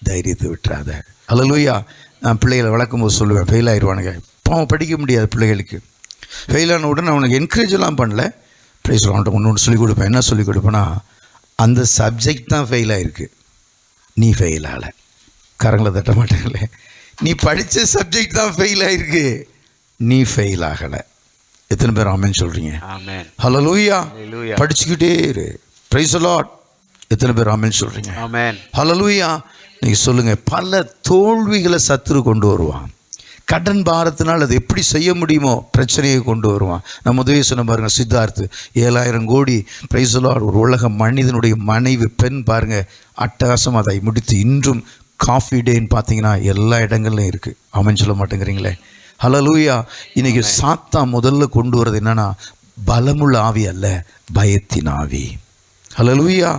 தைரியத்தை விட்டுறாத. ஹல்லேலூயா. நான் பிள்ளைகளை வளர்க்கும் போது சொல்லுவேன், ஃபெயில் ஆயிடுவானுங்க, பாவம் படிக்க முடியாது பிள்ளைகளுக்கு. ஃபெயில் ஆன உடனே அவனுக்கு என்கரேஜ் எல்லாம் பண்ணல, ப்ரைஸ் அவன்கிட்ட ஒன்று சொல்லிக் கொடுப்பேன். என்ன சொல்லிக் கொடுப்பேன்னா, அந்த சப்ஜெக்ட் தான் ஃபெயில் ஆகிருக்கு, நீ ஃபெயில் ஆகலை. கரங்களை தட்ட மாட்டேங்களே. நீ படித்த சப்ஜெக்ட் தான் ஃபெயில் ஆகிருக்கு, நீ ஃபெயில் ஆகலை. எத்தனை பேர் ஆமென் சொல்கிறீங்க? ஹல்லேலூயா. படிச்சுக்கிட்டே இரு. Price the lord. எத்தனை பேர் ஆமென் சொல்கிறீங்க? ஹல்லேலூயா. நீங்கள் சொல்லுங்கள், பல தோல்விகளை சத்துரு கொண்டு வருவான். கடன் பாரத்தினால் அது எப்படி செய்ய முடியுமோ பிரச்சனையை கொண்டு வருவான். நம்ம உதவி சொன்ன பாருங்கள், சித்தார்த்து 7,000 கோடி. Price the Lord. ஒரு உலக மனிதனுடைய மனைவி பெண் பாருங்கள், அட்டகாசம் அதை முடித்து இன்றும் காஃபி டேன்னு பார்த்தீங்கன்னா எல்லா இடங்கள்லையும் இருக்குது. ஆமென் சொல்ல மாட்டேங்கிறீங்களே. ஹல்லேலூயா. இன்றைக்கி சாத்தா முதல்ல கொண்டு வர்றது என்னென்னா, பலமுள்ள ஆவி அல்ல, பயத்தின் ஆவி. ஹல்லேலூயா.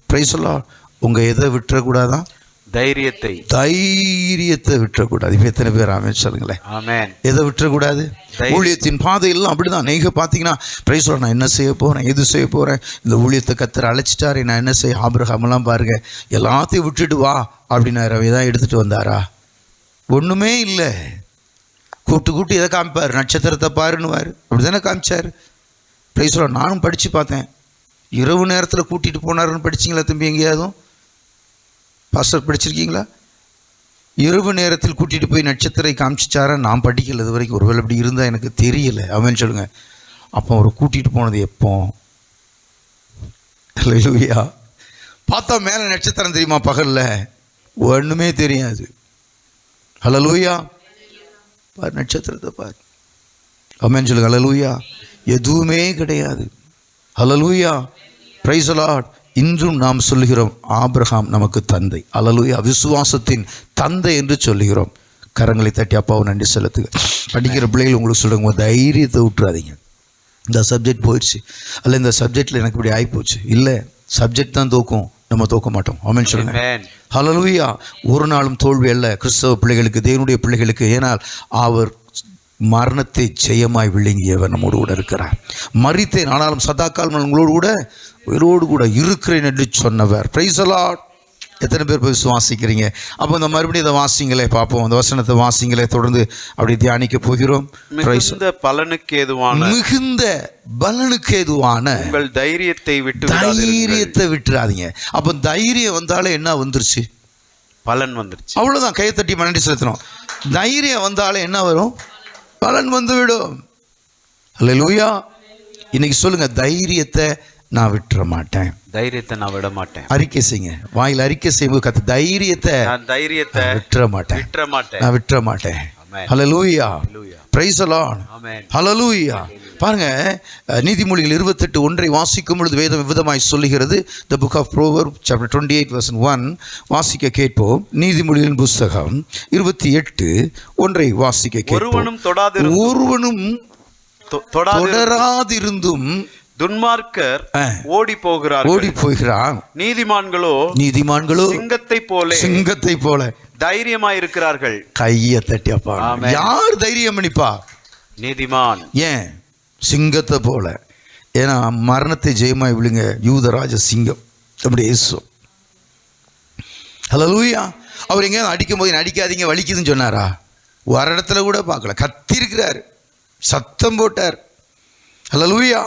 Praise the lord. உங்கள் எதை விட்டுறக்கூடாதான்? தைரியத்தை விட்டுறக்கூடாது. இப்போ எத்தனை பேர் ஆமென் சொல்லுங்களேன்? எதை விட்டுறக்கூடாது? ஊழியத்தின் பாதையெல்லாம் அப்படிதான். நீங்கள் பார்த்தீங்கன்னா பிரைஸ் தி லார்ட், நான் என்ன செய்ய போகிறேன், எது செய்ய போகிறேன், இந்த ஊழியத்தை கர்த்தர் அழைச்சிட்டாரு, நான் என்ன செய்ய. ஆபிரகாமெல்லாம் பாருங்க, எல்லாத்தையும் விட்டுட்டு வா அப்படின்னாரு. தான் எடுத்துகிட்டு வந்தாரா? ஒன்றுமே இல்லை. கூட்டு எதை காமிப்பார்? நட்சத்திரத்தை பாருன்னுவார். அப்படி தானே காமிச்சார். Price the Lord. நானும் படித்து பார்த்தேன். இரவு நேரத்தில் கூட்டிகிட்டு போனாருன்னு படிச்சிங்களா தம்பி? எங்கேயாதும் பாஸ்டர் படிச்சிருக்கீங்களா? இரவு நேரத்தில் கூட்டிகிட்டு போய் நட்சத்திரம் காமிச்சிச்சாரா? நான் படிக்கல இது வரைக்கும். ஒருவேளை அப்படி இருந்தால் எனக்கு தெரியலை. அவன் சொல்லுங்க. அப்போ அவர் கூட்டிகிட்டு போனது எப்போ? ஹல்லேலூயா. பார்த்தா மேலே நட்சத்திரம் தெரியுமா? பகலில் ஒன்றுமே தெரியாது. ஹல்லேலூயா. பார், நட்சத்திரத்தை பார். அவன் சொல்லுங்க. ஹல்லேலூயா. எதுவுமே கிடையாது. ஹல்லேலூயா. Praise the lord. இன்றும் நாம் சொல்லுகிறோம், ஆபிரகாம் நமக்கு தந்தை. ஹல்லேலூயா. விசுவாசத்தின் தந்தை என்று சொல்லுகிறோம். கரங்களை தட்டி அப்பாவை நன்றி செலுத்துங்க. படிக்கிற பிள்ளைகள் உங்களுக்கு சொல்லுங்க, தைரியத்தை விட்டுறாதீங்க. இந்த சப்ஜெக்ட் போயிடுச்சு, அல்ல இந்த சப்ஜெக்டில் எனக்கு இப்படி ஆகிப்போச்சு. இல்லை, சப்ஜெக்ட் தான் தோக்கும், நம்ம தோக்க மாட்டோம். ஆமென் சொல்லுங்க. ஹல்லேலூயா. ஒரு நாளும் தோல்வி அல்ல கிறிஸ்தவ பிள்ளைகளுக்கு, தேவனுடைய பிள்ளைகளுக்கு. ஏனால் அவர் மரணத்தை ஜெயமாய் விழுங்கியவர் நம்மோடு கூட இருக்கிறார். மரித்தேன், ஆனாலும் சதாக்கால் உங்களோடு கூட உயிரோடு கூட இருக்கிறேன் என்று சொன்னவர். Price the lord. எத்தனை பேர் போய் விசுவாசிக்கிறீங்க? அப்போ இந்த மறுபடியும் இதை வாசிங்களே பார்ப்போம். அந்த வசனத்தை வாசிங்களே, தொடர்ந்து அப்படி தியானிக்க போகிறோம். மிகுந்த பலனுக்கு ஏதுவான மிகுந்த பலனுக்கு ஏதுவான உங்கள் தைரியத்தை விட்டுறாதீங்க. அப்போ தைரியம் வந்தாலே என்ன வந்துருச்சு? பலன் வந்துருச்சு. அவ்வளோதான். கையை தட்டி நன்றி செலுத்தணும். தைரியம் வந்தாலே என்ன வரும்? பலன் வந்து விடும். அல்லேலூயா. இன்னைக்கு சொல்லுங்க, தைரியத்தை நான் விட்டுற மாட்டேன். தைரியத்தை நான் விட மாட்டேன். அறிக்கை செய்யுங்க. வாயில் அறிக்கை செய்யும்போது கத்த தைரியத்தை விட்டுற மாட்டேன். நான் விட்டுற மாட்டேன். Hallelujah. Praise the Lord. Hallelujah. பாருங்க, நீதிமொழிகள் 28:1 வாசிக்கும் பொழுது வேதம் விதமாய் சொல்லுகிறது. The book of Proverbs chapter 28:1 வாசிக்க கேட்போம். நீதிமொழிகளின் புத்தகம் 28:1 வாசிக்க கேட்போம். ஒருவனும் தொடராதிருந்தும் துன்மார்க்கர் ஓடி போகிறான். நீதிமான்களோ சிங்கத்தை போல தைரியமாய் இருக்கிறார்கள். கையை தட்டியப்பா. யார் தைரியம் பண்ணிப்பா? நீதிமான். ஏன்? சிங்கத்தை போல. ஏன்னா மரணத்தை ஜெயமாய் விழுங்க யூதராஜ சிங்கம் நம்முடைய இயேசு. ஹல்லேலூயா. அவர் எங்கேயாவது அடிக்கும் போது அடிக்காதீங்க வலிக்குதுன்னு சொன்னாரா? ஒரு இடத்துல கூட பார்க்கல. கத்திருக்கிறார், சத்தம் போட்டார். ஹல்லேலூயா.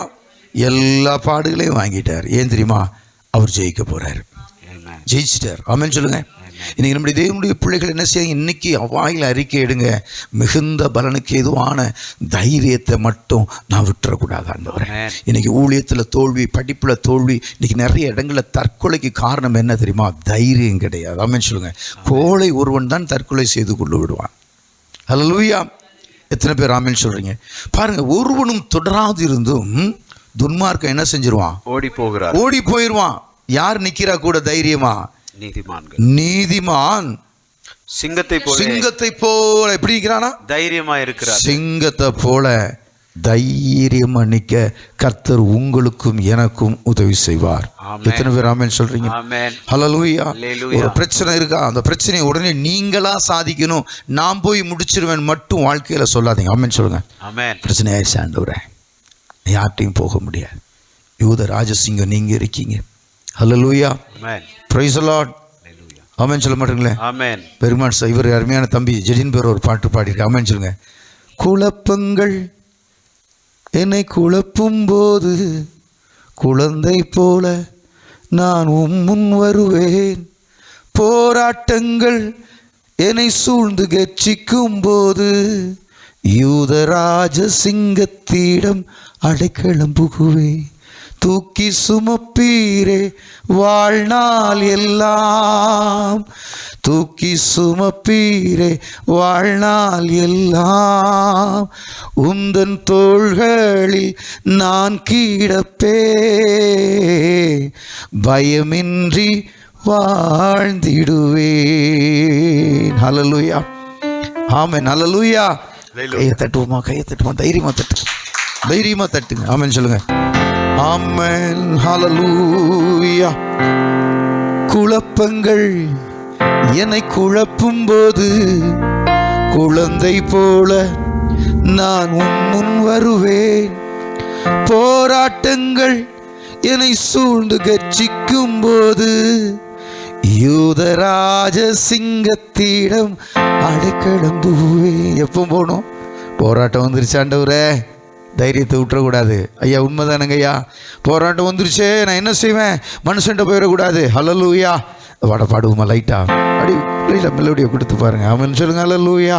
எல்லா பாடுகளையும் வாங்கிட்டார். ஏன் தெரியுமா? அவர் ஜெயிக்க போறார். ஜெயிச்சிட்டார். ஆமென் சொல்லுங்க. இன்னைக்கு நம்முடைய தேவனுடைய பிள்ளைகள் என்ன செய்யுங்க? இன்னைக்கு வாயில் அறிக்கை எடுங்க. மிகுந்த பலனுக்கு எதுவான தைரியத்தை மட்டும் நான் விட்டுறக்கூடாது ஆண்டவரே. இன்னைக்கு ஊழியத்தில் தோல்வி, படிப்பில் தோல்வி, இன்னைக்கு நிறைய இடங்களில் தற்கொலைக்கு காரணம் என்ன தெரியுமா? தைரியம் கிடையாது. ஆமென் சொல்லுங்க. கோழை ஒருவன் தான் தற்கொலை செய்து கொண்டு விடுவான். ஹல்லேலூயா. எத்தனை பேர் ஆமென் சொல்றீங்க? பாருங்க, ஒருவனும் தொடராது இருந்தும் துன்மார்க்கன் என்ன செஞ்சிருவான்? ஓடி போயிடுவான். யார் நிக்கிறா கூட தைரியமா? நீதிமான் சிங்கத்தை போல எப்படி இருக்கிறானா? தைரியமா இருக்கிறார். சிங்கத்தை போல தைரியமா நிக்க கர்த்தர் உங்களுக்கும் எனக்கும் உதவி செய்வார். எத்தனை பேர் ஆமென் சொல்றீங்க? ஹல்லேலூயா. ஒரு பிரச்சனை இருக்கா? அந்த பிரச்சனையை உடனே நீங்களா சாதிக்கணும், நான் போய் முடிச்சிருவேன் மட்டும் வாழ்க்கையில சொல்லாதீங்க. ஆமென் சொல்லுங்க. பிரச்சனை ஆயிடுச்சு ஆண்டவரே, யார்ட்டையும் போக முடியாது. யூத ராஜசிங்கம் நீங்க இருக்கீங்க. ஹல்லேலூயா. Praise the Lord. ஆமென் சொல்ல மாட்டீங்களே? ஆமென். பெருமாள் இவர் அருமையான தம்பி ஜெடின் பேர் ஒரு பாட்டு பாடியிருக்கு. ஆமென் சொல்லுங்க. குழப்பங்கள் என்னை குழப்பும் போது குழந்தை போல நான் முன் வருவேன். போராட்டங்கள் என்னை சூழ்ந்து கெச்சிக்கும் போது யூதராஜ சிங்கத்திடம் அடைக்கலம் புகுவேன். தூக்கி சுமப்பீரே வாழ்நாள் எல்லாம், தூக்கி சுமப்பீரே வாழ்நாள் எல்லாம், உந்தன் தோள்களில் நான் கிடப்பே, பயமின்றி வாழ்ந்திடுவேன். ஹல்லேலூயா. ஆமென். ஹல்லேலூயா. கையை தட்டுவோமா? தைரியமா தட்டுங்க. ஆமென் சொல்லுங்க. ஆமென். ஹல்லேலூயா. குழப்பங்கள் என்னை குழப்பும் போது குழந்தை போல நான் முன் வருவேன். போராட்டங்கள் என்னை சூழ்ந்து கர்ஜிக்கும் போது யூதராஜ சிங்கத்திடம் அடைக்கலம் புகுவேன். எப்போ போகணும்? போராட்டம் வந்துருச்சு ஆண்டவரே, தைரியத்தை விட்டுறக்கூடாது. ஐயா உண்மைதானுங்க ஐயா, போராட்டம் வந்துருச்சே, நான் என்ன செய்வேன்? மனுஷன்ட்ட போயிடக்கூடாது. ஹல்லேலூயா. வாட பாடுவோமா? லைட்டா அடி லைட்டா மெலோடியை கொடுத்து பாருங்க. ஆமென் சொல்லுங்க. ஹல்லேலூயா.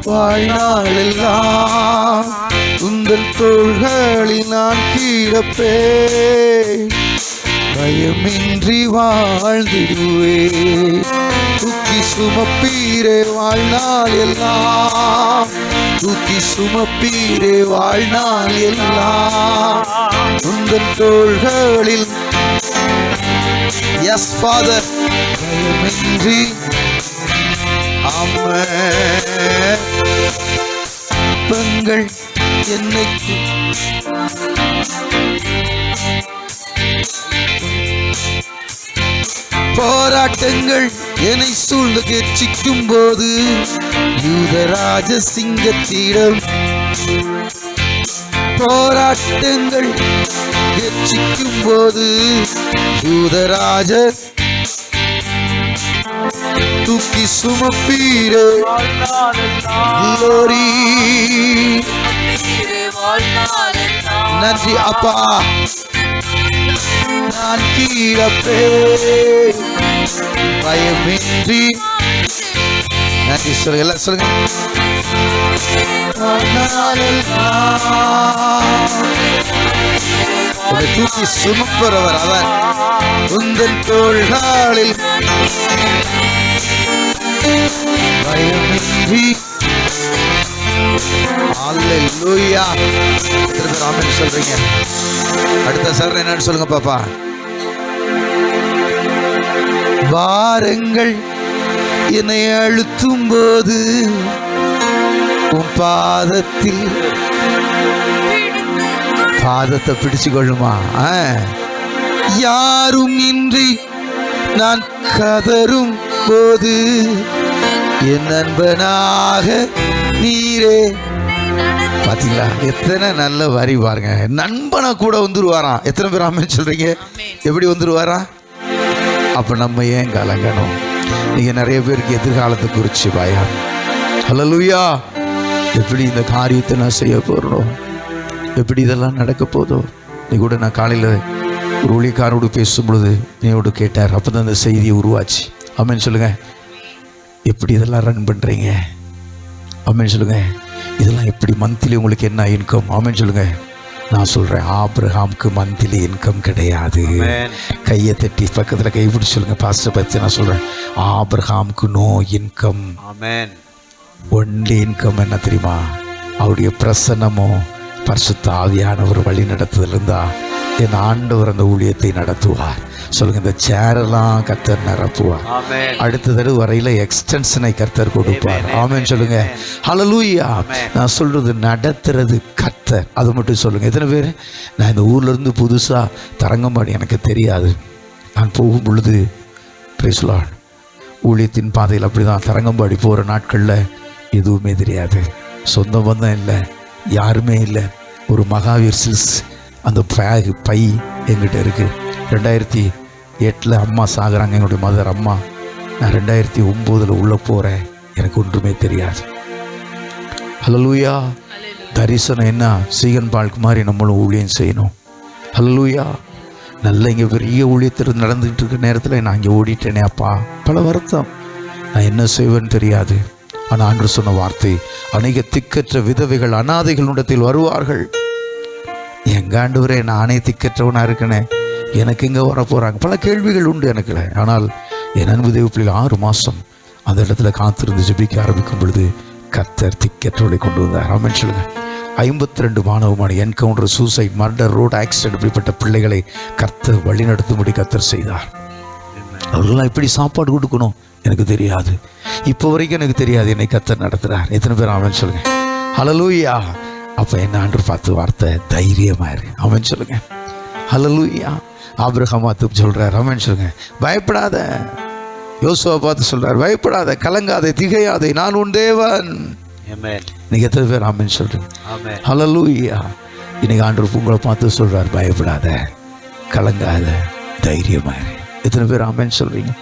வாழ்நாளெல்லாம் உங்கள் தோள்களில் நான் கிடப்பே, பயமின்றி வாழ்ந்திடுவே. தூக்கி சுமப்பீரே வாழ்நாள் எல்லாம், தூக்கி சுமப்பீரே வாழ்நாள் எல்லாம், உங்கள் தோள்களில். Yes Father. பயமின்றி. ஆமென். பெண்கள் என்னை போராட்டங்கள் என்னை சூழ்ந்து கெச்சிக்கும் போது யூதராஜ சிங்கத்திடம் போராட்டங்கள் கெச்சிக்கும் போது யூதராஜ தூக்கி சுமப்பீரே glory. நன்றி அப்பா, நான் கீழப்பே பயமின்றி. நன்றி சொல்லுங்க, எல்லாம் சொல்லுங்க. தூக்கி சுமப்பவர் அவர் உந்தன் தோள்களில் பயமின்றி. அல்லேலூயா. திரும்ப ஆமென் சொல்றீங்க. அடுத்த சார் என்னன்னு சொல்லுங்க பாப்பா. வாரங்கள் என்னை அழுத்தும் போது உன் பாதத்தை பிடிச்சு கொள்ளுமா. யாரும் இன்றி நான் கதரும் போது என் நண்பனாக நீரே. பாத்தீங்களா எத்தனை நல்ல வரி பாருங்க. நண்பனா கூட வந்துருவாராம். எத்தனை பேர் ஆமென் சொல்றீங்க? எப்படி வந்துருவாரா? அப்ப நம்ம ஏன் கலங்கணும்? நீங்க நிறைய பேருக்கு எதிர்காலத்தை குறிச்சு பயம். ஹல்லேலூயா. எப்படி இந்த காரியத்தை நான் செய்ய போறோம், எப்படி இதெல்லாம் நடக்க போதோ. நீ கூட நான் காலையில் ஒரு ஊழியக்காரோடு பேசும் பொழுது நீயோடு கேட்டார். அப்போ தான் அந்த செய்தியை உருவாச்சு. ஆமென் சொல்லுங்க. எப்படி இதெல்லாம் ரன் பண்ணுறீங்க? ஆமென் சொல்லுங்க. இதெல்லாம் எப்படி மந்த்லி உங்களுக்கு என்ன இன்கம்? ஆமென் சொல்லுங்க. நான் சொல்கிறேன், ஆபிரகாமுக்கு மந்த்லி இன்கம் கிடையாது. கையை தட்டி பக்கத்தில் கை பிடிச்சி சொல்லுங்க. பாஸ்டர் பற்றி நான் சொல்கிறேன், ஆபிரகாமுக்கு நோ இன்கம். ஒன்லி இன்கம் என்ன தெரியுமா? அவருடைய பிரசன்னமோ பரிசுத்த ஆவியானவர் வழி நடத்துதல் இருந்தா என் ஆண்டவர் அந்த ஊழியத்தை நடத்துவார். சொல்லுங்க. இந்த சேரெல்லாம் கர்த்தர் நிரப்புவார். அடுத்த தடவை வரையில எக்ஸ்டென்ஷனை கர்த்தர் கொடுப்பார். ஆமென் சொல்லுங்க. ஹல்லேலூயா. நான் சொல்றது நடத்துறது கர்த்தர். அது மட்டும் சொல்லுங்க. எத்தனை பேர்? நான் இந்த ஊர்ல இருந்து புதுசா தரங்கம்பாடி எனக்கு தெரியாது. நான் போகும் பொழுது பிரைஸ் லார்ட் ஊழியத்தின் பாதையில் அப்படிதான் தரங்கம்பாடி போகிற நாட்களில் எதுவுமே தெரியாது. சொந்த பந்தம் இல்லை, யாருமே இல்லை. ஒரு மகாவீர் சில்ஸ் அந்த பேக் பை எங்கிட்ட இருக்குது. 2008 அம்மா சாகுறாங்க, என்னுடைய மதர் அம்மா. நான் 2009 உள்ளே போகிறேன். எனக்கு ஒன்றுமே தெரியாது. ஹல்லேலூயா. தரிசனம் என்ன? சீகன் பால்க்கு மாதிரி நம்மளும் ஊழியம் செய்யணும். ஹல்லேலூயா. நல்ல இங்கே பெரிய ஊழியத்தில் நடந்துகிட்டு இருக்க நேரத்தில் நான் இங்கே ஓடிட்டேனே அப்பா, பல வருத்தம். நான் என்ன செய்வேன்னு தெரியாது. ஆனால் ஆண்டு சொன்ன வார்த்தை, அநேக திக்கற்ற விதவைகள் அனாதைகளிடத்தில் வருவார்கள். எங்க ஆண்டவரே, நானே திக்கற்றவனாக இருக்கனே, எனக்கு இங்கே வர போகிறாங்க. பல கேள்விகள் உண்டு எனக்குல. ஆனால் என் அன்பு தேவ பிள்ளைகள் 6 மாதம் அந்த இடத்துல காத்திருந்து ஜெபிக்க ஆரம்பிக்கும் பொழுது கர்த்தர் திக்கற்றவளை கொண்டு வந்தார். ஆமென் சொல்லுங்க. 52 மாணவமான encounter, suicide, murder, road accident இப்படிப்பட்ட பிள்ளைகளை கர்த்தர் வழிநடத்தும்படி கர்த்தர் செய்தார். அவர்களெல்லாம் எப்படி சாப்பாடு கொடுக்கணும் எனக்கு தெரியாது. இப்போ வரைக்கும் எனக்கு தெரியாது. என்னை கர்த்தர் நடத்துகிறார். எத்தனை பேர் ஆமென் சொல்லுங்க. ஹல்லேலூயா. அப்போ என்ன ஆண்டு பார்த்து வார்த்தை, தைரியமா இரு. ஆமென் சொல்லுங்க. ஹல்லேலூயா. ஆபிரகாம் பார்த்து சொல்றார், ஆமென் சொல்லுங்க, பயப்படாத. யோசுவா பார்த்து சொல்றார், பயப்படாத, கலங்காதே, திகையாதே, நான் உன் தேவன். நீங்க எத்தனை பேர் ஆமென் சொல்றீங்க? ஹல்லேலூயா. இன்னைக்கு ஆண்டவர் உங்களை பார்த்து சொல்றார், பயப்படாத, கலங்காத, தைரியமா இரு. எத்தனை பேர் ஆமென் சொல்றீங்க?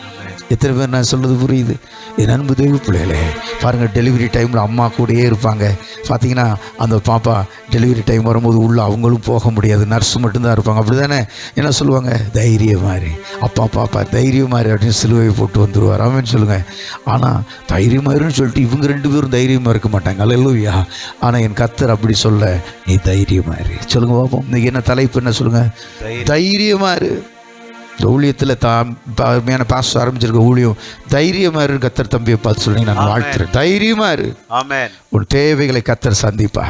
எத்தனை பேர் நான் சொல்றது புரியுது? என் அன்பு தெய்வ பிள்ளைகளே, பாருங்கள், டெலிவரி டைமில் அம்மா கூடயே இருப்பாங்க. பார்த்தீங்கன்னா அந்த பாப்பா டெலிவரி டைம் வரும்போது உள்ளே அவங்களும் போக முடியாது, நர்ஸு மட்டும்தான் இருப்பாங்க. அப்படி தானே? என்ன சொல்லுவாங்க? தைரியமாரி, அப்பா பாப்பா தைரியமாரி அப்படின்னு சிலுவையை போட்டு வந்துடுவார். ஆமென் சொல்லுங்கள். ஆனால் தைரியமாருன்னு சொல்லிட்டு இவங்க 2 பேரும் தைரியமாக இருக்க மாட்டாங்க. அல்லேலூயா. ஆனால் என் கர்த்தர் அப்படி சொல்ல, நீ தைரியமாரி. சொல்லுங்கள் பார்ப்போம். இன்றைக்கி என்ன தலைப்பு என்ன சொல்லுங்கள்? தைரியமாரு. இந்த ஊழியத்தில் அருமையான பாஸ்டர் ஆரம்பிச்சிருக்க ஊழியம் தைரியமா இரு. கர்த்தர் தம்பியை பார்த்து சொல்லி நான் வாழ்த்துறேன். தைரியமா இரு. உன் தேவைகளை கர்த்தர் சந்திப்பா.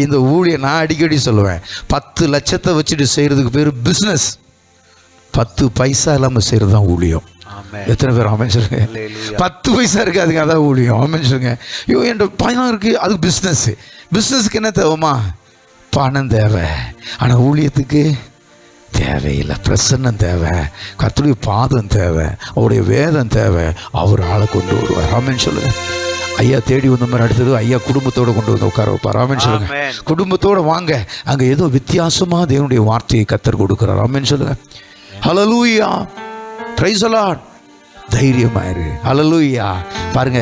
இந்த ஊழியம் நான் அடிக்கடி சொல்லுவேன், 10 லட்சத்தை வச்சுட்டு செய்யறதுக்கு பேர் பிஸ்னஸ். 10 பைசா இல்லாமல் செய்யறது தான் ஊழியம். எத்தனை பேர் ஆமென் சொல்லுங்க? 10 பைசா இருக்காதுங்க, அதான் ஊழியம். ஆமென் சொல்லுங்க. ஐயோ என் பணம் இருக்கு, அது பிஸ்னஸ். பிஸ்னஸ்க்கு என்ன தேவைமா? பணம் தேவை. ஆனால் ஊழியத்துக்கு தேவையில்லை. பிரசன்னம் தேவை, கர்த்தருடைய பாதம் தேவை, அவருடைய வேதம் தேவை. அவர் ஆளை கொண்டு வருவார். ஆமென் சொல்லுங்க. ஐயா தேடி வந்த மாதிரி அடுத்தது ஐயா குடும்பத்தோடு கொண்டு வந்து உட்கார வைப்பார். ஆமென் சொல்லுங்க. குடும்பத்தோடு வாங்க, அங்கே ஏதோ வித்தியாசமாக தேவனுடைய வார்த்தையை கர்த்தர் கொடுக்குறார். ஆமென் சொல்லுங்க. ஹல்லேலூயா, பிரைஸ் தி லார்ட். தைரியமாயிரு. ஹல்லேலூயா. பாருங்க,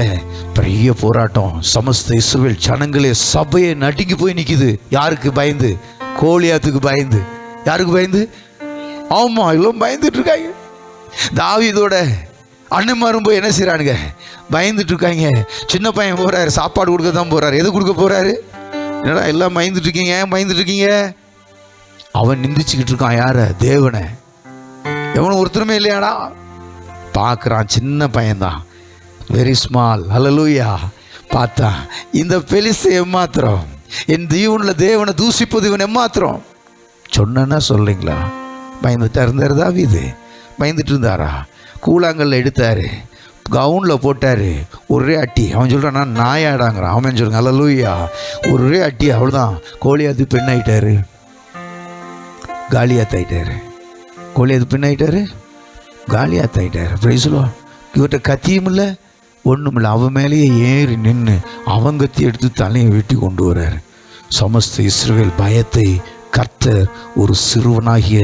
பெரிய போராட்டம். சமஸ்த இஸ்ரவேல் ஜனங்களே சபையை நடுங்கி போய் நிற்குது. யாருக்கு பயந்து? கோலியாத்துக்கு பயந்து. யாருக்கு பயந்து? ஆமா, எல்லாம் பயந்துட்டு இருக்காங்க. தாவீதோட அண்ணன்மாரும் போய் என்ன செய்யறானுங்க? பயந்துட்டு இருக்காங்க. சின்ன பையன் போறாரு, சாப்பாடு கொடுக்க தான் போறாரு. எது கொடுக்க போறாரு? என்னடா எல்லாம் பயந்துட்டு இருக்கீங்க, பயந்துட்டு இருக்கீங்க? அவன் நிந்திச்சுக்கிட்டு இருக்கான். யார? தேவனை. எவனும் ஒருத்தருமே இல்லையாடா? பார்க்குறான், சின்ன பையன்தான், வெரி ஸ்மால். ஹல்லேலூயா. பார்த்தா இந்த பெலிஸ்தை எம்மாத்திரம், என் தீவனில் தேவனை தூசிப்பது இவன் எம்மாத்திரம். சொன்னா சொல்றீங்களா? பயந்துட்டா இருந்தாரு தாவீது. பயந்துட்டு இருந்தாரா? கூழாங்கல்ல எடுத்தாரு, கவுனில் போட்டார், ஒரே அட்டி. அவன் சொல்கிறான், நான் நாயாடாங்கிறான். அவன் சொல்லுங்க. ஹல்லேலூயா. ஒரே அட்டி, அவ்வளோதான். கோலியாத்து பெண்ணாயிட்டாரு, காலியாத்தாயிட்டாரு. கோலியாத்து பெண்ணாயிட்டாரு, காலியாத்தாயிட்டாரு. Praise the lord. இவர்கிட்ட கத்தியும் இல்லை, ஒன்றும் இல்லை. அவன் மேலேயே ஏறி நின்று அவன் கத்தி எடுத்து தலையை வெட்டி கொண்டு வர்றார். சமஸ்த இஸ்ரவேல் பயத்தை கர்த்தர் ஒரு சிறுவனாகிய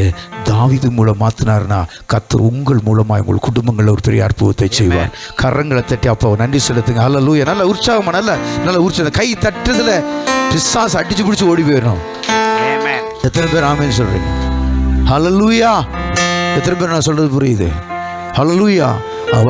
தாவீது மூலம் மாற்றினார்னா, கர்த்தர் உங்கள் மூலமாக உங்கள் குடும்பங்களில் ஒரு பெரிய அற்புதத்தை செய்வார். கரங்களை தட்டி அப்போ நன்றி செலுத்துங்க. ஹல்லேலூயா. நல்ல உற்சாகமா, நல்ல உற்சாகம். கை தட்டுறதுல பிசாசு அடிச்சு பிடிச்சி ஓடி போயிடும். எத்தனை பேர் ஆமென் சொல்றீங்க? ஹல்லேலூயா. எத்தனை பேர் நான் சொல்றது புரியுது? ஹல்லேலூயா.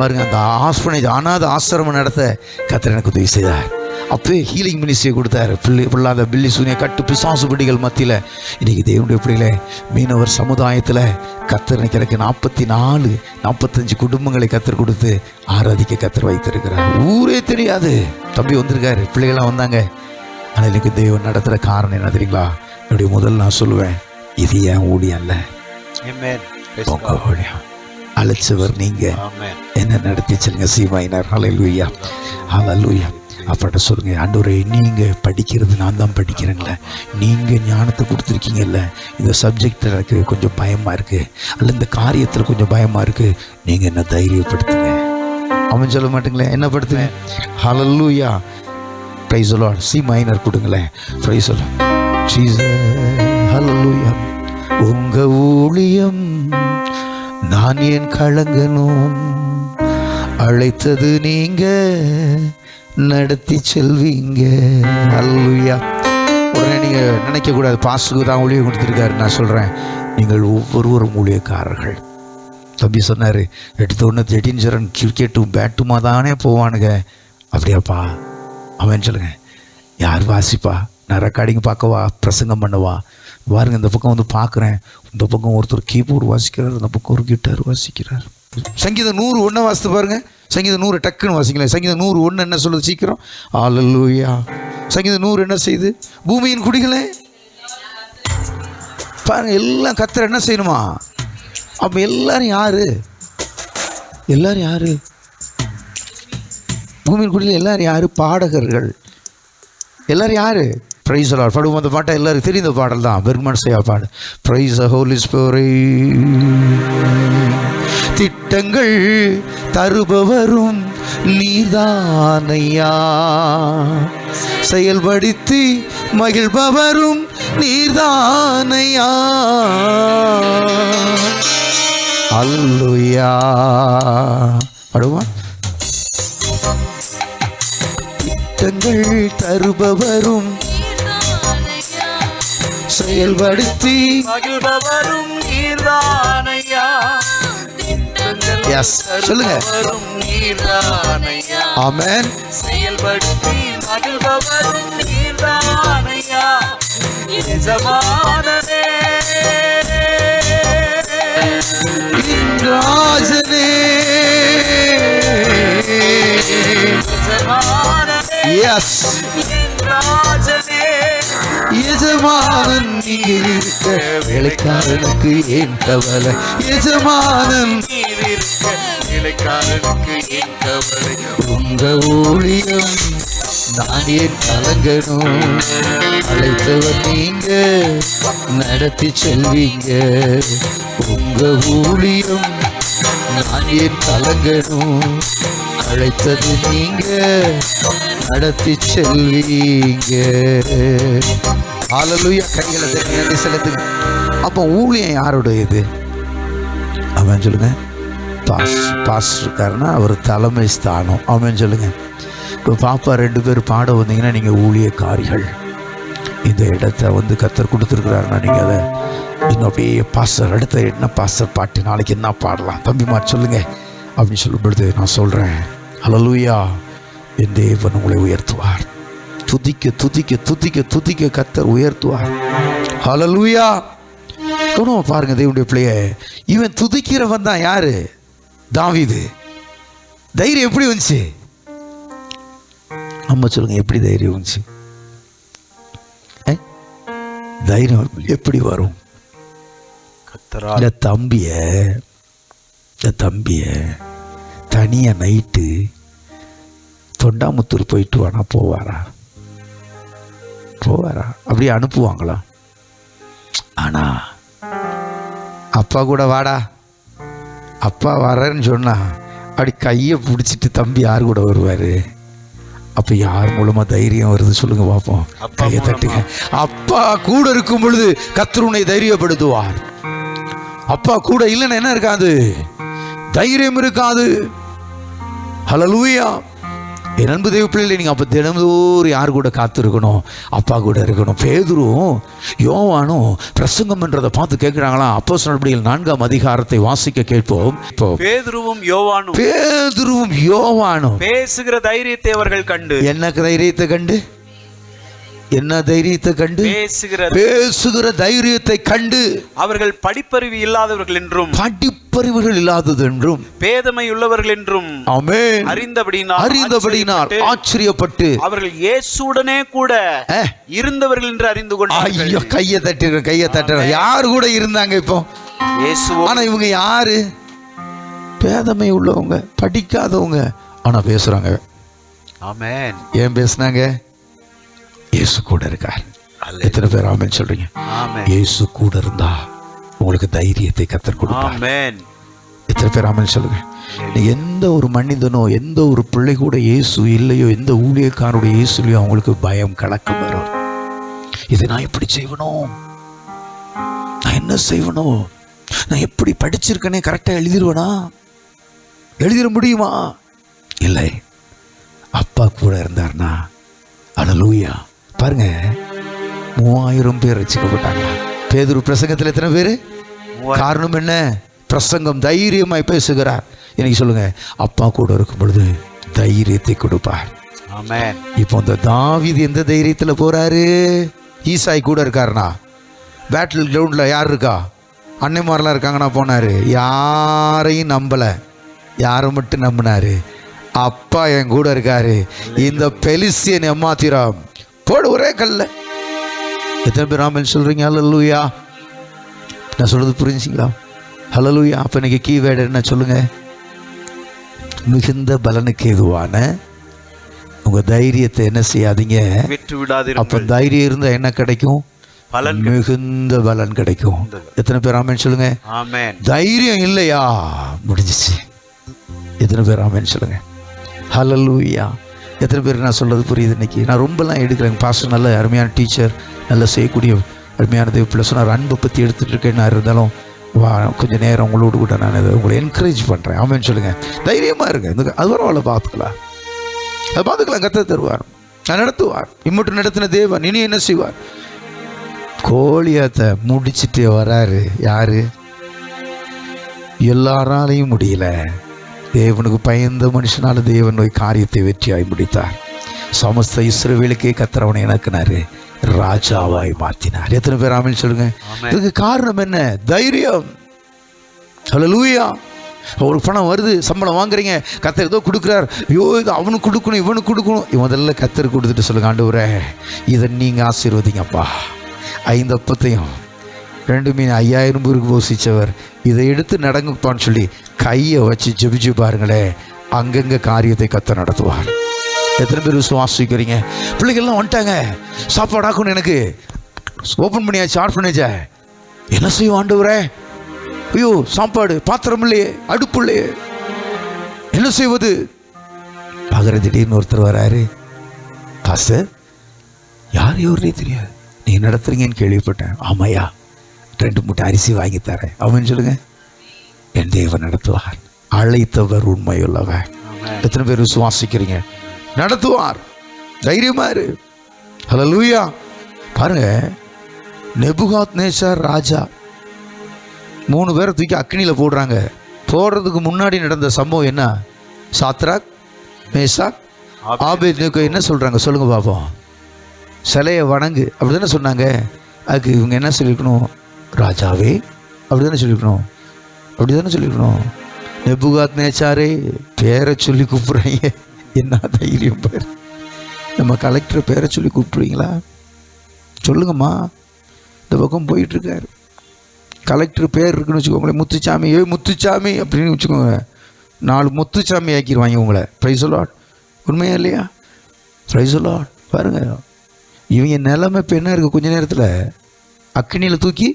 பாருங்க, அந்த ஆஸ்பனேஜ் அனாதை ஆசிரமம் நடத்த கர்த்தர் எனக்கு உதவி செய்தார். அப்பவே ஹீலிங் மினிஸ்ட்ரியை கொடுத்தாரு. பிள்ளாத பில்லி சூனிய கட்டு பிசாசு பிடிகள் மத்தியில் இன்றைக்கி தேவனுடைய பிள்ளைகளை மீனவர் சமுதாயத்தில் கர்த்தர் எனக்கு 45 குடும்பங்களை கர்த்தர் கொடுத்து ஆராதிக்க கர்த்தர் வைத்திருக்கிறார். ஊரே தெரியாது. தம்பி வந்திருக்காரு, பிள்ளைகள்லாம் வந்தாங்க. ஆனால் எனக்கு தேவன் நடத்துகிற காரணம் என்ன தெரியுங்களா? என்னுடைய முதல் நான் சொல்லுவேன், இது ஏன் ஊழியம் இல்லை, உங்க ஊழியம். அழைச்சவர் நீங்க, என்ன நடத்தி செல்லுங்க. சீமாயினார். ஹல்லேலூயா, ஹல்லேலூயா. அப்புறம் சொல்லுங்க, ஆண்டவரே நீங்கள் படிக்கிறது நான் தான் படிக்கிறேன்ல, நீங்கள் ஞானத்தை கொடுத்துருக்கீங்கல்ல, இந்த சப்ஜெக்ட் எனக்கு கொஞ்சம் பயமாக இருக்குது, அல்ல இந்த காரியத்தில் கொஞ்சம் பயமாக இருக்குது, நீங்கள் என்ன தைரியப்படுத்துங்க. அவன் சொல்ல மாட்டேங்களே, என்ன படுத்துங்க. Hallelujah, praise the lord. C minor கொடுங்களேன். Praise the lord. Jesus. Hallelujah. உங்க ஊழியம் நான் ஏன் கலங்கணும், அழைத்தது நீங்க, நடத்தி செல்வீங்க. ஹல்லேலூயா. உடனே நீங்கள் நினைக்கக்கூடாது, பாஸ்டருக்கு தான் ஊழியம் கொடுத்துருக்காரு. நான் சொல்கிறேன், நீங்கள் ஒவ்வொருவரும் ஊழியக்காரர்கள். தம்பி சொன்னார், எடுத்தோடனே ஜெட்டின்சரன் கிரிக்கெட்டும் பேட்டுமா தானே போவானுங்க. அப்படியாப்பா? அவன் சொல்லுங்க, யார் வாசிப்பா? நான் ரெக்கார்டிங் பார்க்கவா, பிரசங்கம் பண்ணவா? பாருங்க, இந்த பக்கம் வந்து பார்க்குறேன், இந்த பக்கம் ஒருத்தர் கீபோர்டு வாசிக்கிறார், இந்த பக்கம் ஒரு கிட்டார் வாசிக்கிறார். சங்கீதம் 101 வாசித்து பாருங்க. சங்கீதம் 100 டக்குன்னு வாசிக்கல. சங்கீதம் 101 என்ன சொல்லுது சீக்கிரம்? ஹல்லேலூயா. சங்கீதம் 100 என்ன செய்யுது? பூமியின் குடிகளே பாருங்க, எல்லாம் கர்த்தர் என்ன செய்யணுமா? அப்போ எல்லாரும் யாரு? எல்லாரும் யாரு? பூமியின் குடிகள் எல்லாரும் யாரு? பாடகர்கள். எல்லாரும் யாரு? Praise the Lord. பாடுவோம் அந்த பாட்டை. எல்லாரும் தெரிந்த பாடல் தான். பெருமனசையா பாடு. Praise the Holy Spirit. திட்டங்கள் தருபவரும் நீர்தானையா, செயல்படுத்தி மகிழ்பவரும் நீர்தானையா. அல்லேலூயா. பாடுவோம். திட்டங்கள் தருபவரும் செயல்படுத்தி மகிழ்பவரும் நீர்தானையா. எஸ் சொல்லுங்க. ஆமென். செயல்படுத்தி மகிழ்பவரும் நீர்தானையா. எஜமானனே, ராஜனே, எஸ் ராஜனே, எஜமானன் நீங்க இருக்க வேலைக்காரனுக்கு ஏன் கவலை? எஜமானன் இருக்க வேலைக்காரனுக்கு ஏன் கவலை? உங்க ஊழியம் நான் ஏன் கலங்கணும்? அழைத்தவர் நீங்க, நடத்தி செல்வீங்க உங்க ஊழியம். நான் ஏன் கலங்கணும்? அழைத்தது நீங்க, நடத்தி செல்வீங்க. ஹல்லேலூயா. கைகளை தட்டி நன்றி செலுத்துங்க. அப்போ ஊழியம் யாருடையது? அவன் சொல்லுங்க. பாஸ்டர் இருக்காருன்னா அவர் தலைமை ஸ்தானம். அவன் சொல்லுங்க. இப்போ பாப்பா 2 பேர் பாட வந்தீங்கன்னா நீங்கள் ஊழியக்காரிகள். இந்த இடத்த வந்து கர்த்தர் கொடுத்துருக்குறாருன்னா நீங்கள் அதை இன்னும் அப்படியே பாஸ்டர் அடுத்த என்ன பாஸ்டர் பாட்டு நாளைக்கு என்ன பாடலாம் தம்பிமார் சொல்லுங்க அப்படின்னு சொல்லும் பொழுது நான் சொல்கிறேன், ஹல்லேலூயா, என் தேவன் உங்களை உயர்த்துவார். துதிக்க துதிக்க துதிக்க துதிக்க கர்த்தர் உயர்த்துவார். ஹல்லேலூயா. கவனமா பாருங்க தேவனுடைய பிள்ளைய. இவன் துதிக்கிறவன் தான் யாரு? தாவீது. தைரியம் எப்படி வந்துச்சு? அம்மா சொல்லுங்க, எப்படி தைரியம் வந்துச்சு? தைரியம் எப்படி வரும்? இந்த தம்பிய தனியா நைட்டு தொண்டாமுத்தூர் போயிட்டு வானா போவாரா? அப்படியே அனுப்புவாங்களா? ஆனா அப்பா கூட வாடா, அப்பா வரேன்னு சொன்னா அப்படி கையை பிடிச்சிட்டு தம்பி யார் கூட வருவாரு? அப்ப யார் மூலமா தைரியம் வருது சொல்லுங்க பார்ப்போம். கையை தட்டுங்க. அப்பா கூட இருக்கும் பொழுது கர்த்தர் உன்னை தைரியப்படுத்துவார். அப்பா கூட இல்லைன்னா என்ன இருக்காது? தைரியம் இருக்காது. ஹல்லேலூயா. என் அன்பு தேவ பிள்ளைகளை, நீங்கள் அப்போ தினந்தோறும் யார் கூட காத்திருக்கணும்? அப்பா கூட இருக்கணும். பேதுரும் யோவானும் பிரசங்கம் என்றதை பார்த்து கேட்குறாங்களா? அப்போஸ்தலர் நடபடிகள் 4ஆம் அதிகாரத்தை வாசிக்க கேட்போம். இப்போ பேதுருவும் யோவானும் பேசுகிற தைரியத்தை அவர்கள் கண்டு. என்ன தைரியத்தை கண்டு? பேசுகிற தைரியத்தை கண்டு அவர்கள் படிப்பறிவு இல்லாதவர்கள் என்றும் பேதமை உள்ளவர்கள் என்றும் ஆமென் அறிந்தபடியினால் ஆச்சரியப்பட்டு அவர்கள் இயேசுடனே கூட இருந்தவர்கள் என்று அறிந்து கொண்டார்கள். ஐயோ, கையை தட்டுற யாரு கூட இருந்தாங்க இப்போ? இயேசு. ஆனா இவங்க யாரு? பேதமை உள்ளவங்க, படிக்காதவங்க, ஆனா பேசுறாங்க. ஆமென். ஏன் பேசுனாங்க? இயேசு கூட இருக்கார். எத்தனை பேர் ஆமென் சொல்றீங்க? இயேசு கூட இருந்தா உங்களுக்கு தைரியத்தை கர்த்தர் கொடுப்பார். ஆமென். எத்தனை பேர் ஆமென் சொல்லுங்க? எந்த ஒரு மனிதனோ எந்த ஒரு பிள்ளை கூட இயேசு இல்லையோ, எந்த ஊழியக்காரனுடைய இயேசு இல்லையோ, அவங்களுக்கு பயம் கலக்கம் வரும். இதை நான் எப்படி செய்வனும்? நான் என்ன செய்வனும்? நான் எப்படி படிச்சிருக்கனே கரெக்டா எழுதிருவேனா? எழுதிட முடியுமா? இல்லை, அப்பா கூட இருந்தார்னா. ஹல்லேலூயா. பாருங்க, 3000 பேர் ரட்சிக்கப்பட்டாங்க. பேதுரு பிரசங்கத்தில் எத்தனை பேர்? காரணம் என்ன? பிரசங்கம். தைரியமாய் பேசுகிறார். இன்னைக்கு சொல்லுங்க, அப்பா கூட இருக்கும் பொழுது தைரியத்தை கொடுப்பார். ஆமென். இப்போ இந்த தாவீது எந்த தைரியத்தில் போறாரு? ஈசாய் கூட இருக்காருனா? பேட்டில் கிரவுண்டில் யார் இருக்கா? அன்னைமாரெலாம் இருக்காங்கன்னா போனாரு. யாரையும் நம்பலை, யாரை மட்டும் நம்பினாரு? அப்பா என் கூட இருக்காரு, இந்த பெலிஸ்தியன் ஏமாத்திராம் போடு ஒரே கல்ல. எத்தனை பேர் ஆமென் சொல்றீங்க? ஹல்லேலூயா. நான் சொல்றது புரிஞ்சுங்களா? ஹல்லேலூயா. அப்ப இன்னைக்கு கீவேர்டு என்ன சொல்லுங்க? மிகுந்த பலனுக்கு ஏதுவான உங்க தைரியத்தை என்ன செய்யாதீங்க, விட்டு விடாதீர்கள். அப்ப தைரியம் இருந்தா என்ன கிடைக்கும்? பலன், மிகுந்த பலன் கிடைக்கும். எத்தனை பேர் ஆமென் சொல்லுங்க? ஆமென். தைரியம் இல்லையா, முடிஞ்சிச்சு. எத்தனை பேர் ஆமென் சொல்லுங்க? ஹல்லேலூயா. எத்தனை பேருக்கு நான் சொல்றது புரியுது? இன்னைக்கு நான் ரொம்பலாம் எடுக்கிறேன். பாஸ்டர் நல்ல அருமையான டீச்சர், நல்லா செய்யக்கூடிய அருமையான தேவ பிள்ளை சொன்னார். அன்பை பற்றி எடுத்துகிட்டு இருக்கேன். நான் இருந்தாலும் கொஞ்சம் நேரம் உங்களோடு கூட நான் உங்களை என்கரேஜ் பண்ணுறேன். ஆமென் சொல்லுங்க. தைரியமாக இருங்க. அது பரவாயில்ல, பார்த்துக்கலாம், அதை பார்த்துக்கலாம். கர்த்தர் தருவார், நான் நடத்துவார். இம்மட்டும் நடத்தின தேவன் இனி என்ன செய்வார்? கோலியாத்தை முடிச்சுட்டு வராரு. யாரு? எல்லாராலையும் முடியல. தேவனுக்கு பயந்த மனுஷனால தேவன் காரியத்தை வெற்றியாய் முடித்தார். சமஸ்த இஸ்ரவேலுக்கே கர்த்தர் அவனை இணக்கினாரு, ராஜாவாய் மாத்தினார். எத்தனை பேர் ஆமென் சொல்லுங்க? இதுக்கு காரணம் என்ன? தைரியம். ஹல்லேலூயா. ஒரு பணம் வருது, சம்பளம் வாங்குறீங்க, கர்த்தர் ஏதோ கொடுக்குறார். ஐயோ, இது அவனுக்கு கொடுக்கணும், இவனுக்கு கொடுக்கணும். முதல்ல கர்த்தர் கொடுத்துட்டு சொல்லுங்க, ஆண்டவரே இதை நீங்கள் ஆசீர்வதிங்கப்பா. 5 அப்பத்தையும் 2 மீன் 5000 பேருக்கு போசிச்சவர், இதை எடுத்து நடங்கப்பான்னு சொல்லி கையை வச்சு ஜெபிச்சு பாருங்களேன், அங்கங்கே காரியத்தை கர்த்தர் நடத்துவார். எத்தனை பேர் விசுவாசிக்கிறீங்க? பிள்ளைகள்லாம் வந்துட்டாங்க, சாப்பாடு ஆக்கணும், எனக்கு ஓப்பன் பண்ணியாச்சு, ஆட் பண்ணியாச்சா, என்ன செய்வோம் ஆண்டவரே? ஐயோ சாப்பாடு, பாத்திரம் இல்லையே, அடுப்பு இல்லையே, என்ன செய்வது? பகர திடீர்னு ஒருத்தர் வராரு, பாஸ்டர் யார் எவரே தெரியாது, நீ நடத்துறீங்கன்னு கேள்விப்பட்டேன். ஆமாயா, 2 மூட்டை அரிசி வாங்கி தரேன். அவன் சொல்லுங்க, என் தேவன் நடத்துவார், அழைத்தவர் உண்மையுள்ளவர். எத்தனை பேர் விசுவாசிக்கிறீங்க? நடத்துவார், தைரியமா இரு. ஹல்லேலூயா. பாருங்க, நேபுகாத்நேச்சார் ராஜா 3 பேரை தூக்கி அக்னியில் போடுறாங்க. போடுறதுக்கு முன்னாடி நடந்த சம்பவம் என்ன? சாத்ராக், மேசாக், ஆபேத்நேகோ என்ன சொல்றாங்க சொல்லுங்க பாப்போம்? சிலையை வணங்கு அப்படி தானே சொன்னாங்க. அதுக்கு இவங்க என்ன சொல்லியிருக்கணும்? ராஜாவே அப்படி தானே சொல்லியிருக்கணும், அப்படி தானே சொல்லியிருக்கணும். நேபுகாத்நேச்சாரே பேரை சொல்லி கூப்பிட்றீங்க, என்ன தைரியம் பாரு. நம்ம கலெக்டர் பேரை சொல்லி கூப்பிட்றீங்களா? சொல்லுங்கம்மா. இந்த பக்கம் போயிட்டுருக்காரு, கலெக்டர் பேர் இருக்குன்னு வச்சுக்கோங்களேன், முத்துச்சாமி, முத்துச்சாமி அப்படின்னு வச்சுக்கோங்க, 4 முத்துச்சாமி ஆக்கிடுவாங்க உங்களை. Price the Lord. உண்மையா இல்லையா? Price the Lord. பாருங்க, இவங்க நிலைமை இப்போ என்ன இருக்குது? கொஞ்ச நேரத்தில் அக்னியில் தூக்கி,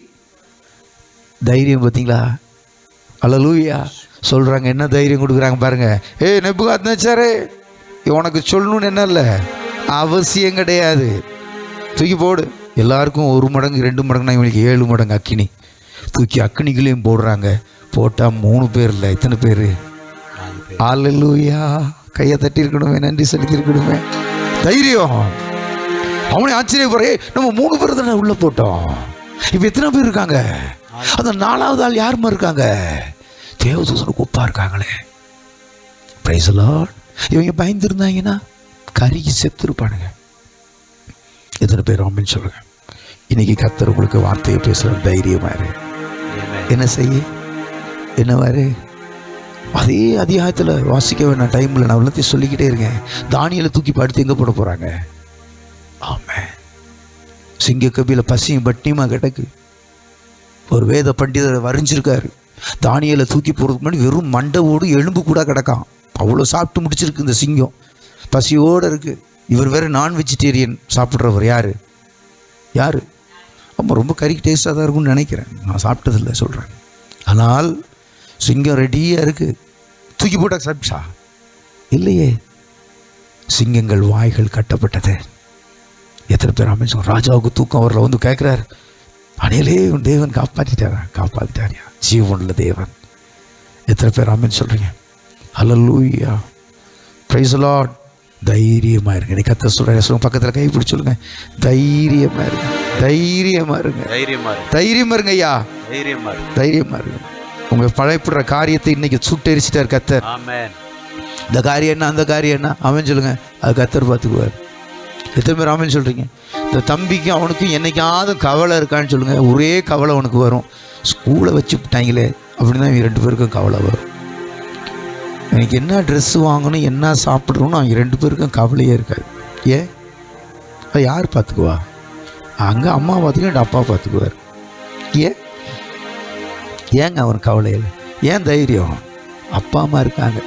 தைரியம் பார்த்தீங்களா? அல்லேலூயா சொல்கிறாங்க. என்ன தைரியம் கொடுக்குறாங்க பாருங்க. நேபுகாத்நேச்சாரே, உனக்கு சொல்லணும்னு என்ன இல்லை, அவசியம் கிடையாது, தூக்கி போடு. எல்லாருக்கும் 1 மடங்கு 2 மடங்குனா இவங்களுக்கு 7 மடங்கு அக்னி. தூக்கி அக்னிகளையும் போடுறாங்க. போட்டால் 3 பேர் இல்லை, எத்தனை பேர்? அல்லேலூயா. கையை தட்டி இருக்கணுமே, நன்றி செலுத்திருக்கணுமே. தைரியம். அவனே ஆச்சரியப்படுறே, நம்ம 3 பேர் தானே உள்ளே போட்டோம், இப்போ எத்தனை பேர் இருக்காங்க? அந்த 4வது ஆள் யாருமா இருக்காங்க? தேவதூதனுக்கு ஒப்பா இருக்காங்களே. Price the Lord. இவங்க பயந்துருந்தாங்கன்னா கருகி செத்துருப்பானுங்க. எத்தனை பேர் ஆமென் சொல்லுங்க? இன்னைக்கு கர்த்தர் உங்களுக்கு வார்த்தையை பேசுகிற தைரியமாரு. என்ன செய்ய, என்னவாரு? அதே அதிகாரத்தில் வாசிக்க வேண்டாம், டைமில் நான் எல்லாத்தையும் சொல்லிக்கிட்டே இருக்கேன். தானியேலை தூக்கி படுத்து எங்கே போட போகிறாங்க? ஆமாம், சிங்க கபில பசியும் பட்டினியுமா கிடக்கு. ஒரு வேத பண்டிதர் வரைஞ்சிருக்காரு, தானியேலை தூக்கி போகிறதுக்கு முன்னாடி வெறும் மண்டவோடு எலும்பு கூட கிடக்கான். அவ்வளோ சாப்பிட்டு முடிச்சிருக்கு இந்த சிங்கம், பசியோடு இருக்குது. இவர் வேறு நான் வெஜிடேரியன் சாப்பிட்றவர். யார் யார்? ஆமாம், ரொம்ப கறிக்கு டேஸ்ட்டாக தான் இருக்கும்னு நினைக்கிறேன், நான் சாப்பிட்டதில்லை சொல்கிறேன். ஆனால் சிங்கம் ரெடியாக இருக்குது, தூக்கி போட்டால் சாப்பிட்டா இல்லையே. சிங்கங்கள் வாய்கள் கட்டப்பட்டது. எத்தனை பேர் ஆமென் சொல்றாங்க? ராஜாவுக்கு தூக்கம் வரல, வந்து கேட்குறாரு, அணையிலே உன் தேவன் காப்பாற்றிட்டாரா? காப்பாற்றிட்டாரியா? ஜீவனுள்ள தேவன். எத்தனை பேர் ஆமென் சொல்கிறீங்க? ஹல்லேலூயா. Praise the lord. தைரியமாக இருங்க. நீ கர்த்தர் சொல்கிறேன் சொல்லுங்க, பக்கத்தில் கை பிடிச்சி சொல்லுங்க, தைரியமாக இருங்க, தைரியமாக இருங்க, தைரியமாக இருங்க ஐயா, தைரியமாக இருங்க. உங்கள் பழையப்படுற காரியத்தை இன்னைக்கு சுட்டெரிச்சிட்டார் கர்த்தர். இந்த காரியம் என்ன, அந்த காரியம் என்ன, ஆமென் சொல்லுங்க, அது கர்த்தர் பார்த்துக்குவார். எத்தனை பேர் ஆமென் சொல்கிறீங்க? இந்த தம்பிக்கும் அவனுக்கும் என்னைக்காவது கவலை இருக்கான்னு சொல்லுங்கள். ஒரே கவலை அவனுக்கு வரும், ஸ்கூலை வச்சு விட்டாங்களே அப்படின்னு தான் இவங்க 2 பேருக்கும் கவலை வரும். எனக்கு என்ன ட்ரெஸ் வாங்கணும், என்ன சாப்பிட்றோன்னு அவங்க 2 பேருக்கும் கவலையே இருக்காது. ஏன்? அது யார் பார்த்துக்குவா? அங்கே அம்மா பார்த்துக்க, அப்பா பார்த்துக்குவார். ஏங்க அவன் கவலையில்? ஏன் தைரியம்? அப்பா அம்மா இருக்காங்க.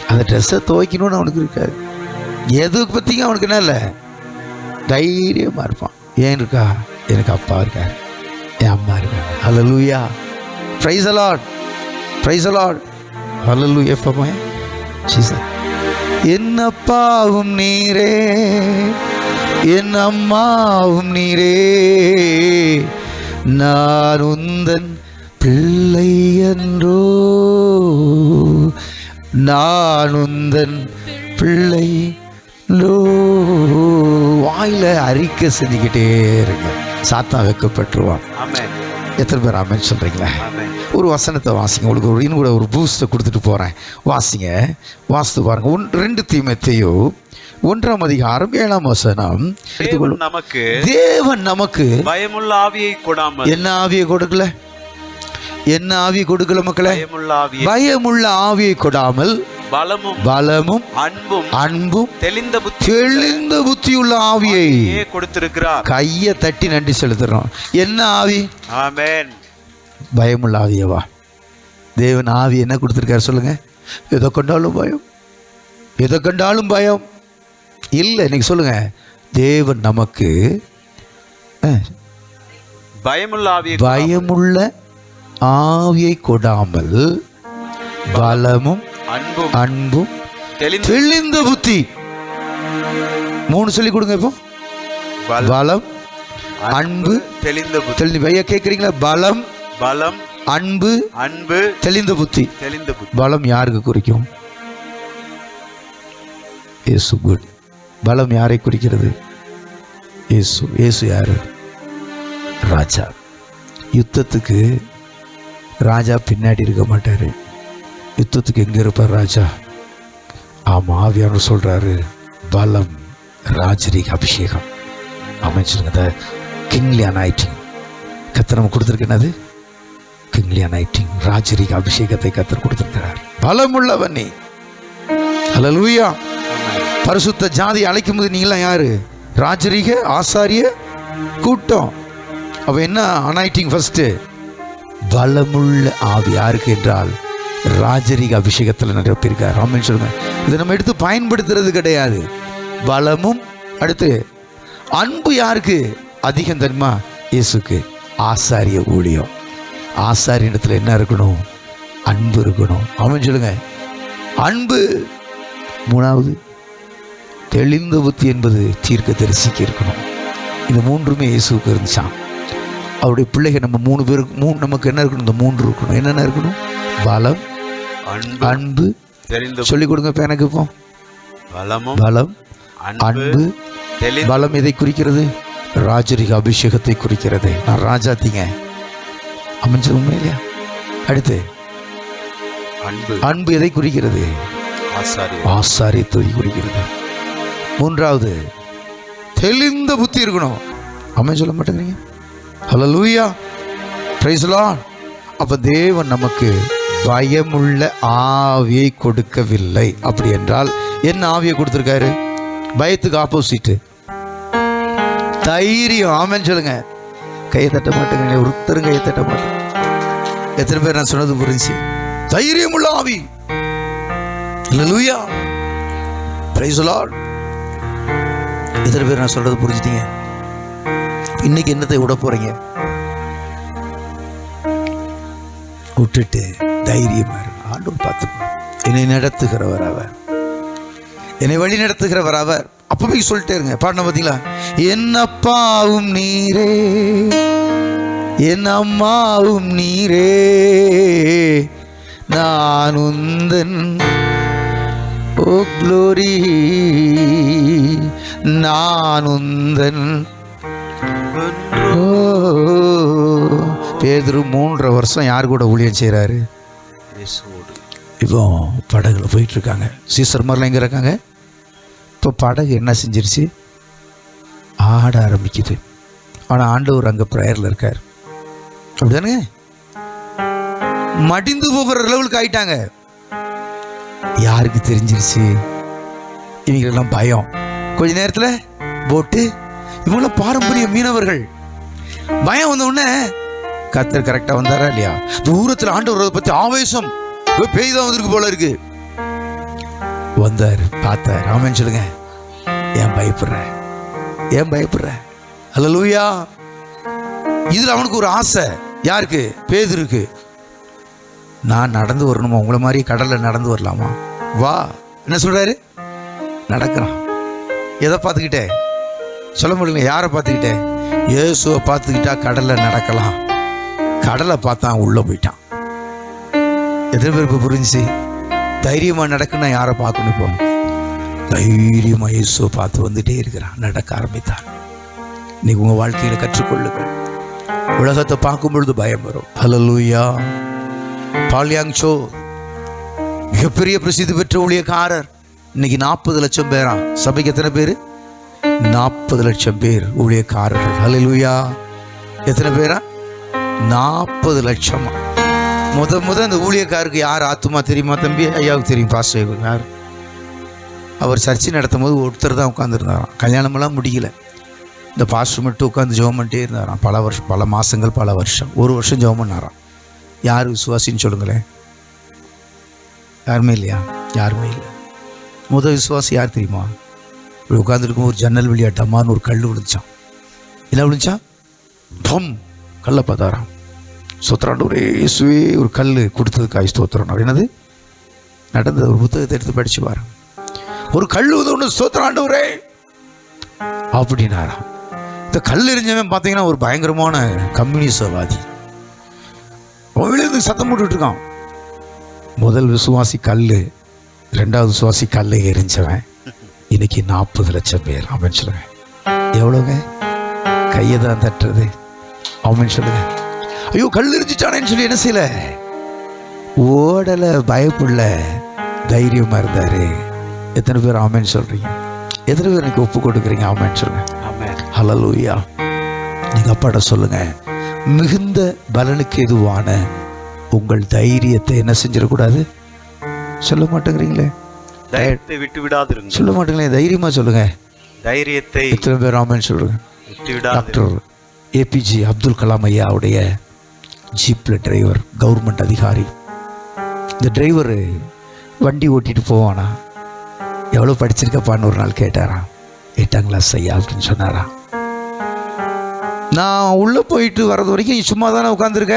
அந்த ட்ரெஸ்ஸை துவைக்கணும்னு அவனுக்கு இருக்காது. எதுக்கு பற்றிங்க அவனுக்கு என்ன இல்லை, தைரியமாக இருப்பான். ஏன் இருக்கா? எனக்கு அப்பா இருக்கார், என் அம்மா இருக்காங்க. Hallelujah. Praise the lord. Praise the Lord. Hallelujah. எப்பமா ஜீசஸ். என் அப்பாவும் நீரே, என் அம்மாவும் நீரே, நான் உந்தன் பிள்ளை என்றோ, நான் உந்தன் பிள்ளை. வாயில அறிக்கை செஞ்சுக்கிட்டே இருங்க, சாத்தான் வெக்கப்பட்டுருவான். எத்தனை பேர் ஆமென் சொல்றீங்களா? ஒரு வசனத்தை வாசிங்க, உங்களுக்கு ஒரு இன்னும் கூட ஒரு பூஸ்ட்டை கொடுத்துட்டு போகிறேன். வாசிங்க, வாசித்து பாருங்க. 2 தீமோத்தேயு 1:7 நமக்கு தேவன் நமக்கு பயமுள்ள ஆவியை கொடாமல். என்ன ஆவியை கொடுக்கல? என்ன ஆவியை கொடுக்கல மக்களே? பயமுள்ள ஆவியை கொடாமல் பலமும் அன்பும் தெளிந்த புத்தியுள்ள ஆவியை கொடுத்திருக்கிறார். கையை தட்டி நன்றி செலுத்துறோம். என்ன ஆவி? ஆமென். பயமுள்ள ஆவியவா? தேவன் ஆவி என்ன கொடுத்திருக்காரு சொல்லுங்க? எதை கொண்டாலும் பயம், எதை கண்டாலும் பயம் இல்லை. இன்னைக்கு சொல்லுங்க, தேவன் நமக்கு பயமுள்ள ஆவியை கொடாமல் பலமும் அன்பும் தெளிந்த புத்தி. 3 சொல்லி கொடுங்க. இப்போ பலம், அன்பு, தெளிந்த பையா கேட்குறீங்களா? பலம், அன்பு, தெளிந்த புத்தி. பலம் யாருக்கு குறிக்கும்? இயேசு. குட். பலம் யாரை குறிக்கிறது? இயேசு. இயேசு யாரு? ராஜா. யுத்தத்துக்கு ராஜா பின்னாடி இருக்க மாட்டாரு. யுத்தத்துக்கு எங்க இருப்பார் ராஜா? ஆமா, ஆவியானவர் சொல்றாரு, பலம், ராஜரீக அபிஷேகம். அமைச்சிருங்க. கிங்லி அனாயிட்டிங் கர்த்தர் நமக்கு கொடுத்துருக்கேன். கிங்லி அனாயிட்டிங், ராஜரீக அபிஷேகத்தை கர்த்தர் கொடுத்திருக்கிறார். பலமுள்ளவன் நீ. ஹல்லேலூயா. பரிசுத்த ஜாதி அழைக்கும் போது நீங்களாம் யாரு? ராஜரீக ஆசாரிய கூட்டம். அவ என்ன அனாயிட்டிங்? ஃபர்ஸ்ட் பலமுள்ள ஆவி. யாருக்கு என்றால் ராஜரீக அபிஷேகத்தில் நிரப்பியிருக்கார். ஆமென் சொல்லுங்க. இதை நம்ம எடுத்து பயன்படுத்துறது கிடையாது. பலமும், அடுத்து அன்பு. யாருக்கு அதிகம் தெரியுமா? இயேசுக்கு. ஆசாரிய ஊழியம். ஆசாரிய இடத்துல என்ன இருக்கணும்? அன்பு இருக்கணும். ஆமென் சொல்லுங்க. அன்பு. 3வது தெளிந்த புத்தி என்பது தீர்க்கதரிசிக்கு இருக்கணும். இது 3மே இயேசுக்கு இருந்துச்சான். அவருடைய பிள்ளைகள் நம்ம 3 பேருக்கு நமக்கு என்ன இருக்கணும்? இந்த 3 இருக்கணும். என்னென்ன இருக்கணும்? பலம், அன்பு, சொல்லிக் கொடுங்க. இப்போ எனக்கு இப்போ பலம், அன்பு, பலம் எதை குறிக்கிறது? ராஜரீக அபிஷேகத்தை குறிக்கிறது. நான் ராஜாத்திங்க. அமைச்சர் உண்மை இல்லையா? அடுத்து அன்பு எதை குறிக்கிறது? ஆசாரியத்தை குறிக்கிறது. 3வது தெளிந்த புத்தி இருக்கணும். அமைச்சர் சொல்ல மாட்டேங்கிறீங்க? ஹல்லேலூயா. Praise the lord. அப்ப தேவன் நமக்கு பயமுள்ள ஆவியை கொடுக்கவில்லை. அப்படி என்றால் என்ன ஆவியை கொடுத்திருக்காரு? பயத்துக்கு ஆப்போசிட் தைரியம். ஆமென் சொல்லுங்க. கையை தட்ட மாட்டேங்க. ஒருத்தரும் கையை தட்ட மாட்டேங்க. எத்தனை பேர் நான் சொன்னது புரிஞ்சு? தைரியம் உள்ள ஆவி. ஹல்லேலூயா. Praise the lord. எத்தனை பேர் நான் சொல்றது புரிஞ்சுட்டீங்க? இன்னைக்கு என்னத்தை விட போறீங்க? விட்டுட்டு தைரியமா ஆண்டவர் பார்த்துக்கணும். என்னை நடத்துகிறவர் அவர், என்னை வழி நடத்துகிறவர் அவர். அப்ப போய் சொல்லிட்டே இருங்க. பாடின பார்த்தீங்களா? என் அப்பாவும் நீரே, என் அம்மாவும் நீரே, நான் உந்தன் ஓ க்ளோரி, நான் உந்தன். பேதுரு 3.5 வருஷம் யார் கூட ஊழியம் செய்கிறாரு? இப்போ படகுல போயிட்டு இருக்காங்க. சீசர் மாதிரிலாம் எங்கே இருக்காங்க? இப்போ படகு என்ன செஞ்சிருச்சு? ஆட ஆரம்பிக்குது. ஆனால் ஆண்டவர் அங்கே ப்ரேயரில் இருக்கார். அப்படிதானே? மடிந்து போகிற லெவலுக்கு ஆயிட்டாங்க. யாருக்கு தெரிஞ்சிருச்சு? இவங்களெல்லாம் பயம். கொஞ்ச நேரத்தில் போட்டு, இவங்களாம் பாரம்பரிய மீனவர்கள். பயம் வந்த உடனே கர்த்தர் கரெக்டா வந்தாரா இல்லையா? தூரத்தில் ஆண்டவரை பத்தி ஆவேசம், பேய் தான் வந்திருக்கு போல இருக்கு. வந்தார், பார்த்தார். ஆமென் சொல்லுங்க. ஏன் பயப்படுற? ஏன் பயப்படுற? ஹல்லேலூயா. இதுல அவனுக்கு ஒரு ஆசை. யாருக்கு? பேதுருக்கு. நான் நடந்து வரணுமா? உங்களை மாதிரி கடல்ல நடந்து வரலாமா? வா. என்ன சொல்றாரு? நடக்கிறான். எதை பார்த்துக்கிட்டே? சொல்ல முடியல. யாரை பார்த்துக்கிட்டே? இயேசுவை பார்த்துக்கிட்டா கடல்ல நடக்கலாம். கடலை பார்த்தான், உள்ள போயிட்டான். எத்தனை பேருக்கு புரிஞ்சு? தைரியமா நடக்குன்னா யாரை பார்க்கணும்? இப்போ தைரியமா இயேசுவை பார்த்து வந்துட்டே இருக்கிறான். நடக்க ஆரம்பித்தான். இன்னைக்கு உங்க வாழ்க்கையில கற்றுக்கொள்ளுங்கள். உலகத்தை பார்க்கும் பொழுது பயம் வரும். ஹல்லேலூயா. பால்யாங்சோ மிகப்பெரிய பிரசித்தி பெற்ற ஊழியக்காரர். இன்னைக்கு 40 லட்சம் பேரா சபைக்கு. எத்தனை பேர்? 40 லட்சம் பேர் ஊழியக்காரர்கள். ஹல்லேலூயா. எத்தனை பேரா? 40 லட்சம். முத அந்த ஊழியக்காருக்கு யார் ஆத்துமா தெரியுமா தம்பி? ஐயாவுக்கு தெரியும். பாஸ்டர் யார்? அவர் சர்ச்சை நடத்தும் போது ஒருத்தர் தான் உட்காந்துருந்தாராம். கல்யாணமெல்லாம் முடியல. இந்த பாஸ்டர் மட்டும் உட்காந்து ஜெபம் பண்ணிட்டே இருந்தாராம். பல வருஷம், பல மாதங்கள், பல வருஷம். 1 வருஷம் ஜெபம் பண்ணாராம். யார் விசுவாசின்னு சொல்லுங்களேன். யாருமே இல்லையா? யாருமே இல்லை. முதல் விசுவாசி யார் தெரியுமா? இப்படி உட்காந்துருக்கும் ஒரு ஜன்னல் வழியா டம்மான்னு ஒரு கல் விழுந்துச்சான். என்ன விழுந்துச்சான்? பம், கல்லை பார்த்தாராம். ஸ்தோத்திரம் ஒரே இயேசுவே, ஒரு கல் கொடுத்ததுக்காய் ஸ்தோத்திரம். என்னது நடந்தது? ஒரு புத்தகத்தை எடுத்து படிச்சு பாரு. ஒரு கல் ஒன்று ஸ்தோத்திரம் ஆண்டவரே அப்படின்னாராம். இந்த கல் எறிஞ்சவன் பார்த்தீங்கன்னா ஒரு பயங்கரமான கம்யூனிசவாதி. விழுந்து சத்தம் போட்டுட்டு இருக்கான். முதல் விசுவாசி கல், ரெண்டாவது விசுவாசி கல்லை எரிஞ்சவன் இன்னைக்கு 40 லட்சம் பேர். அவன் சொல்லுங்க, எவ்வளோங்க? கையை தான் தட்டுறது. அவன் சொல்லுங்க, ஐயோ கல் எரிஞ்சிட்டானேன்னு சொல்லி என்ன செய்யல, ஓடலை, பயப்படல, தைரியமா இருந்தாரு. எத்தனை பேர் ஆமென் சொல்றீங்க? எத்தனை பேர் எனக்கு ஒப்பு கொடுக்குறீங்க? ஆமென் சொல்லுங்க. ஹல்லேலூயா. நீங்க அப்பாட்ட சொல்லுங்க, மிகுந்த பலனுக்கு எதுவான உங்கள் தைரியத்தை என்ன செஞ்சிடக்கூடாது? சொல்ல மாட்டேங்கிறீங்களே, தைரியத்தை விட்டு விடாதிருங்க. சொல்ல மாட்டேங்களே, தைரியமா சொல்லுங்க. தைரியத்தை எத்தனை பேர் ஆமென் சொல்லுங்க? விட்டு விடாது. டாக்டர் APJ அப்துல் கலாம் ஐயாவுடைய ஜீப்ல டிரைவர், கவர்மெண்ட் அதிகாரி. இந்த டிரைவர் வண்டி ஓட்டிட்டு போவானா? எவ்வளோ படிச்சிருக்கப்பான்னு ஒரு நாள் கேட்டாராம். 8ஆம் கிளாஸ் ஐயா அப்படின்னு சொன்னாராம். நான் உள்ளே போயிட்டு வர்றது வரைக்கும் நீ சும்மா தானே உட்காந்துருக்க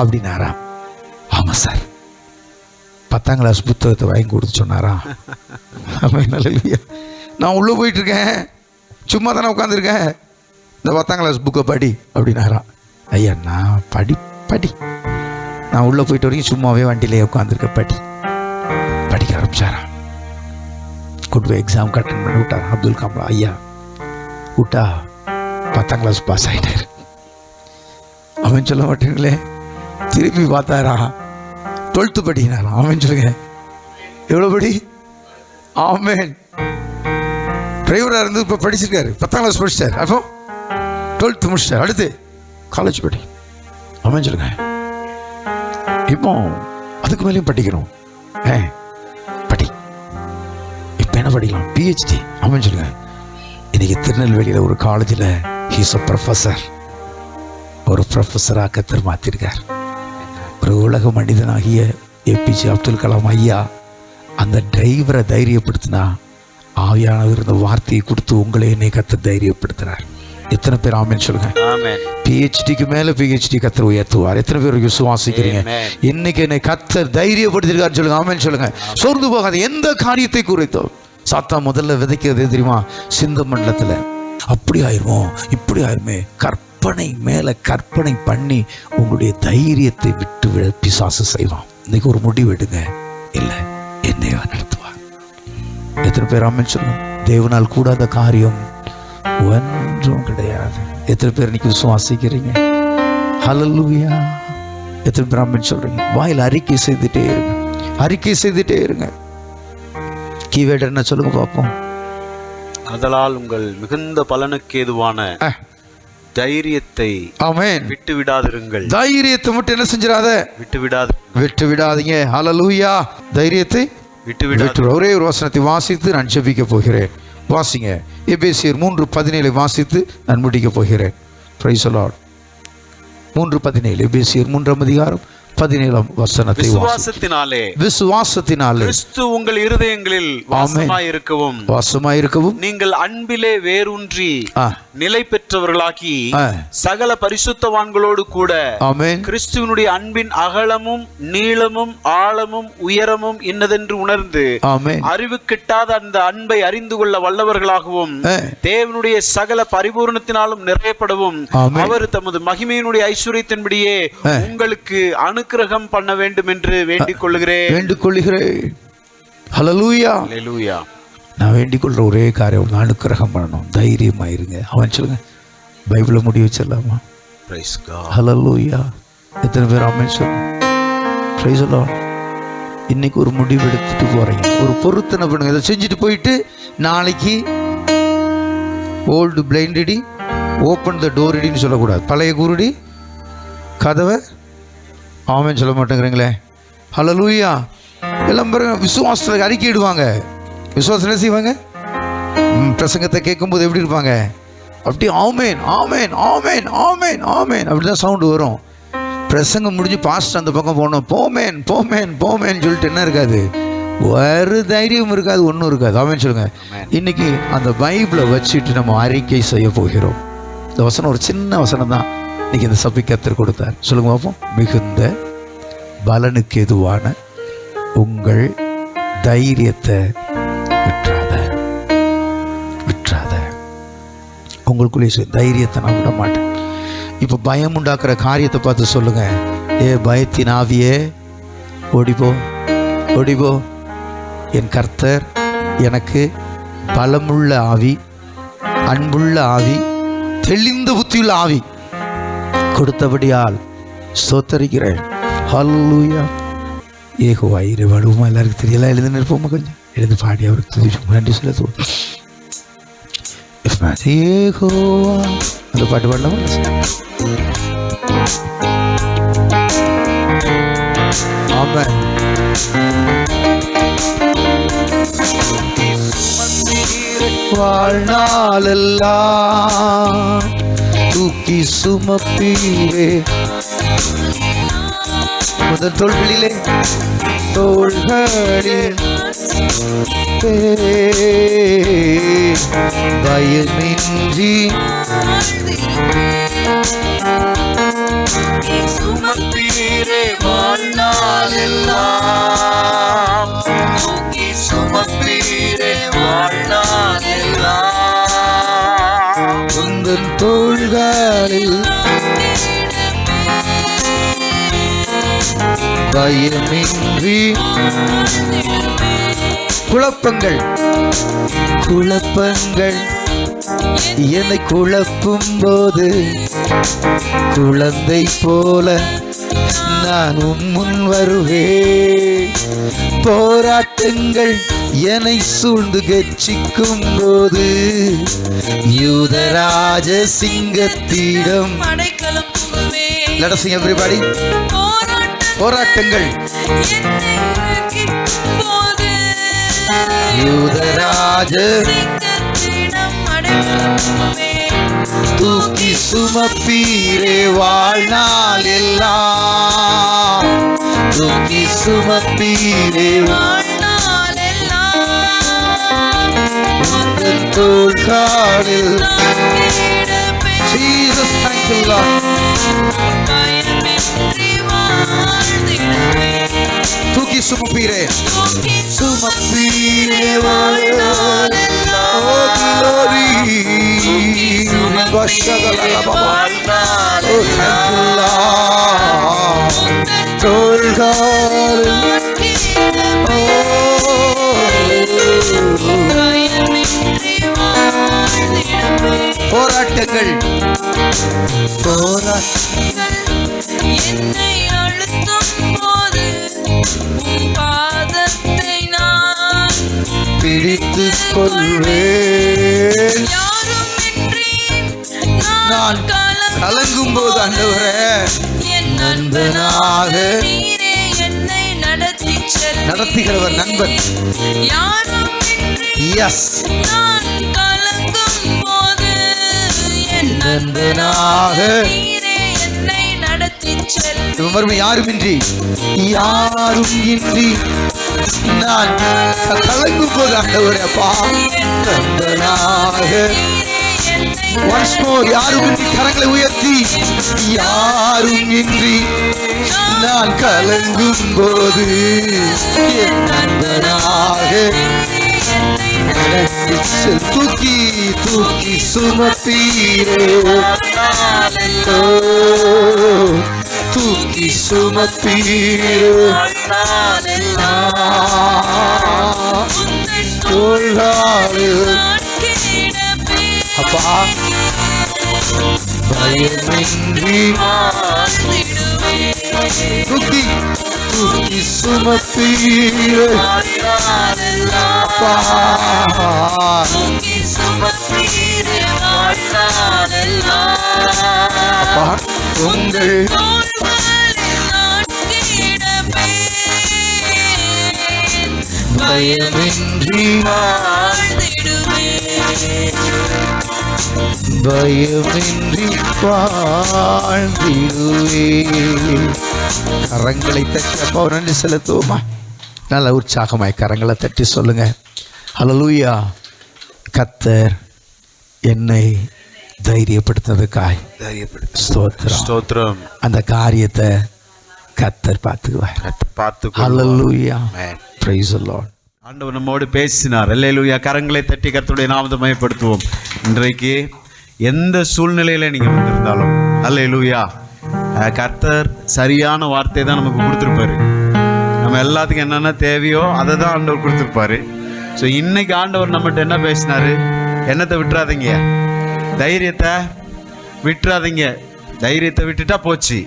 அப்படின்னாராம். ஆமாம் சார். 10ஆம் கிளாஸ் புத்தகத்தை வாங்கி கொடுத்து சொன்னாராம். ஆமாம், நல்ல நான் உள்ளே போயிட்டுருக்கேன், சும்மா தானே உட்காந்துருக்கேன், இந்த 10ஆம் கிளாஸ் புக்கை படி அப்படின்னாராம். ஐயா நான் படி நான் உள்ளே போயிட்டு வரைக்கும் சும்மாவே வண்டியிலே உட்காந்துருக்கேன், படிக்க ஆரம்பிச்சாராம். கொண்டு போய் எக்ஸாம் அட்டன் பண்ணி விட்டார் அப்துல் கலாம் ஐயா. விட்டா 10ஆம் கிளாஸ் பாஸ் ஆகிட்டார். அவன் சொல்ல மாட்டேங்களே, திருப்பி பார்த்தாரா, 12th படினாராம். அவன் சொல்லுங்க, எவ்வளோ படி? ஆமென். டிரைவராக இருந்து இப்போ படிச்சிருக்காரு, 10ஆம் கிளாஸ் படிச்சிட்டார், அப்போ 12th முடிச்சிட்டார், அடுத்து காலேஜ் படி. அவன் சொல்லுங்க, இப்போ அதுக்கு மேலேயும் படிக்கணும். படி. இப்போ என்ன படிக்கலாம்? PhD. அவன் சொல்லுங்க, இன்னைக்கு திருநெல்வேலியில் ஒரு காலேஜில் ஹீஸ் அ ப்ரொஃபஸர். ஒரு ப்ரொஃபஸராக கத்தர் மாற்றிருக்கார். ஒரு உலக மனிதனாகிய APJ அப்துல் கலாம் ஐயா அந்த டிரைவரை தைரியப்படுத்தினா, ஆவியானவர் இந்த வார்த்தையை கொடுத்து உங்களை என்னை கத்தர் தைரியப்படுத்தினார். எத்தனை பேர் ஆமென் சொல்லுங்க? PhDக்கு மேல PhD கத்தர் உயர்த்துவார். எத்தனை பேர் விசுவாசிக்கிறீங்க? இன்னைக்கு என்னை கத்தர் தைரியப்படுத்திருக்காரு சொல்லுங்க. ஆமென் சொல்லுங்க. சோர்ந்து போகாத. எந்த காரியத்தை குறித்தோ சாத்தா முதல்ல விதைக்கிறது தெரியுமா? சிந்த மண்டலத்தில் அப்படி ஆயிருமோ, இப்படி ஆயிருமே, கற்பனை மேல கற்பனை பண்ணி உங்களுடைய தைரியத்தை விட்டு விட பிசாசு செய்வான். இன்னைக்கு ஒரு முடிவு எடுங்க, இல்லை என்னையா நடத்துவார். எத்தனை பேர் ஆமென் சொல்லுங்க? தேவனால் கூடாத காரியம் ஒன்றும் கிடையாது. எத்தனை பேர் இன்னைக்கு விசுவாசிக்கிறீங்க? ஹல்லேலூயா. எத்தனை பேர் ஆமென் சொல்றீங்க? வாயில் அறிக்கை செய்துட்டே இருங்க, அறிக்கை செய்துட்டே இருங்க. கீவேர்டு என்ன சொல்லுங்க பார்ப்போம். அதனால் உங்கள் மிகுந்த பலனுக்கு ஏதுவான தைரியத்தை ஆமென் விட்டு விடாதிருங்கள். தைரியத்தை மட்டும் என்ன செஞ்சிடாத, விட்டு விடாதீங்க. ஹல்லேலூயா. தைரியத்தை விட்டு விடாது. ஒரே ஒரு வசனத்தை வாசித்து நான் ஜெபிக்க போகிறேன். வாசிங்க. எபேசியர் 3:17 வாசித்து நான் முடிக்க போகிறேன். Price the Lord. 3:17 எபேசியர் 3ஆம் அதிகாரம் 17ஆம் வசனத்தை விசுவாசத்தினாலே கிறிஸ்து உங்கள் இருதயங்களில் வாசமாயிருக்கவும் நீங்கள் அன்பிலே வேரூன்றி நிலை பெற்றவர்களாகி சகல பரிசுத்தவான்களோடு கூட கிறிஸ்துவினுடைய அன்பின் அகலமும் நீளமும் ஆழமும் உயரமும் இன்னதென்று உணர்ந்து அறிவு கிட்டாத அந்த அன்பை அறிந்து கொள்ள வல்லவர்களாகவும் தேவனுடைய சகல பரிபூர்ணத்தினாலும் நிறையப்படவும் அவர் தமது மகிமையினுடைய ஐஸ்வர்யத்தின்படியே உங்களுக்கு அனுக்கிரகம் பண்ண வேண்டும் என்று வேண்டிக் கொள்கிறேன். ஹல்லேலூயா. ஹல்லேலூயா. நான் வேண்டிக் கொள்ற ஒரே காரியம், அனுக்கிரகம் பண்ணணும். தைரியமா இருங்க. அவன் சொல்லுங்க, பைபிளை முடி வச்சிடலாமா? Price God. ஹல்லேலூயா. எத்தனை பேர் ஆமென் சொல்லுங்க? Price the Lord. இன்னைக்கு ஒரு முடிவு எடுத்துட்டு போறீங்க, ஒரு பொருத்தனை பண்ணுங்க. இதை செஞ்சுட்டு போயிட்டு நாளைக்கு ஓல்டு பிளைண்டடி ஓப்பன் த டோர் இடின்னு சொல்லக்கூடாது. பழைய குருடி கதவை ஆமென் சொல்ல மாட்டேங்கிறீங்களே. ஹல்லேலூயா. எல்லாம் பாருங்க, விசுவாசத்தில் அறிக்கையிடுவாங்க. விசுவாசம் என்ன செய்வாங்க? பிரசங்கத்தை கேட்கும்போது எப்படி இருப்பாங்க? அப்படி ஆமென் ஆமென் ஆமென் ஆமென் ஆமென் அப்படிதான் சவுண்டு வரும். பிரசங்கம் முடிஞ்சு பாஸ்ட் அந்த பக்கம் போனோம், போமேன் போமேன் போமேன்னு சொல்லிட்டு என்ன இருக்காது, ஒரு தைரியம் இருக்காது, ஒன்றும் இருக்காது. ஆமென் சொல்லுங்க. இன்னைக்கு அந்த பைபிளை வச்சுட்டு நம்ம அறிக்கை செய்ய போகிறோம். இந்த வசனம் ஒரு சின்ன வசனம் தான் இன்னைக்கு இந்த சபைக்கு கர்த்தர் கொடுத்தார். சொல்லுங்க பார்ப்போம். மிகுந்த பலனுக்கு எதுவான உங்கள் தைரியத்தை விட்டுறாத. உங்களுக்குள்ளே தைரியத்தை நான் விட மாட்டேன். இப்போ பயம் உண்டாக்குற காரியத்தை பார்த்து சொல்லுங்க, ஏ பயத்தின் ஆவியே ஓடிப்போ, ஓடிப்போ. என் கர்த்தர் எனக்கு பலமுள்ள ஆவி, அன்புள்ள ஆவி, தெளிந்த புத்தியுள்ள ஆவி கொடுத்தபடியால் ஸ்தோத்தரிக்கிறேன். ஹல்லேலூயா. யெகோவா இறைவனுமா. எல்லாருக்கும் தெரியல, எழுந்து நிற்போமா? கொஞ்சம் எழுந்து பாடி அவருக்கு நன்றி செலுத்துவோம். யெகோவா அந்த பாட்டு பாடலாமா? ஆமென். வாழ்நாளெல்லாம் தூக்கி சுமப்பீரே. முதல் தோள்களிலே தோள்களில் பயமின்றி சுமப்பீரே. வாழ்நாளெல்லாம் தூக்கி சுமப்பீரே. வாழ்நாளெல்லாம் உந்தன் தோள்களில் பயமின்றி. குழப்பங்கள் என்னை குழப்பும் போது குழந்தை போல நான் முன் வருவேன். போராட்டங்கள் என்னை சூழ்ந்து கெச்சிக்கும் போது யூதராஜ சிங்கத்திடம் Let us sing everybody. போராட்டங்கள் யூதராஜ தூக்கி சுமப்பீரே. வாழ்நாள் எல்லாம் தூக்கி சுமப்பீரே. உந்தன் தோள்களில் Jesus, thank you Lord. தூக்கி சுமப்பீரே. சுமப்பீரே வாழ்நாள் எல்லாம். Oh glory. Oh thank you Lord. தோள்களில் போராட்டங்கள் என்னை அழுத்தும் போது உன் பாதத்தை நான் பிடித்துக் கொள்வேன். யாருமின்றி நான் கலங்கும் போது ஆண்டவரே என் நண்பனாக நீரே என்னை நடத்துகிறவர் நண்பன். யாருமின்றி எஸ் நான் கலங்கும் போது என் நண்பனாக நீரே என்னை நடத்திச் செல்லும். மறுபடியும் யாரும் இன்றி நான் கலங்கும் போது ஆண்டவரே அப்பா நண்பனாக. Once more, யாரும் இன்றி கரங்களை உயர்த்தி, யாரும் இன்றி நான் கலங்கும் போது என் நண்பனாக தூக்கி தூக்கி சுமப்பீரே. தூக்கி சுமப்பீரே. தோள்களில் அப்பா பயமின்றி தூக்கி தூக்கி சுமப்பீரே. அப்பா அப்பா உங்கள் பயமின்றி பயமின்றி வாழ்ந்திடுவே. கரங்களை தட்டப்பா நன்றி செலுத்துவோமா? நல்ல உற்சாகமாய் கரங்களை தட்டி சொல்லுங்க. ஹல்லேலூயா. கர்த்தர் என்னை தைரியப்படுத்தினதுக்காய் ஸ்தோத்திரம். ஸ்தோத்திரம். அந்த காரியத்தை கர்த்தர் பார்த்துக்குவார். ஹல்லேலூயா. Praise the Lord. ஆண்டவர் நம்மோடு பேசினார். அல்லேலூயா. கரங்களை தட்டி கர்த்தருடைய நாமத்தை மகிமைப்படுத்துவோம். இன்றைக்கு எந்த சூழ்நிலையில நீங்க வந்திருந்தாலும் அல்லேலூயா, கர்த்தர் சரியான வார்த்தை தான் நமக்கு கொடுத்துருப்பாரு. நம்ம எல்லாத்துக்கும் என்னென்ன தேவையோ அதை தான் ஆண்டவர் கொடுத்துருப்பாரு. ஸோ இன்னைக்கு ஆண்டவர் நம்மகிட்ட என்ன பேசினாரு? என்னத்தை விட்டுறாதீங்க, தைரியத்தை விட்டுறாதீங்க. தைரியத்தை விட்டுட்டா போச்சு.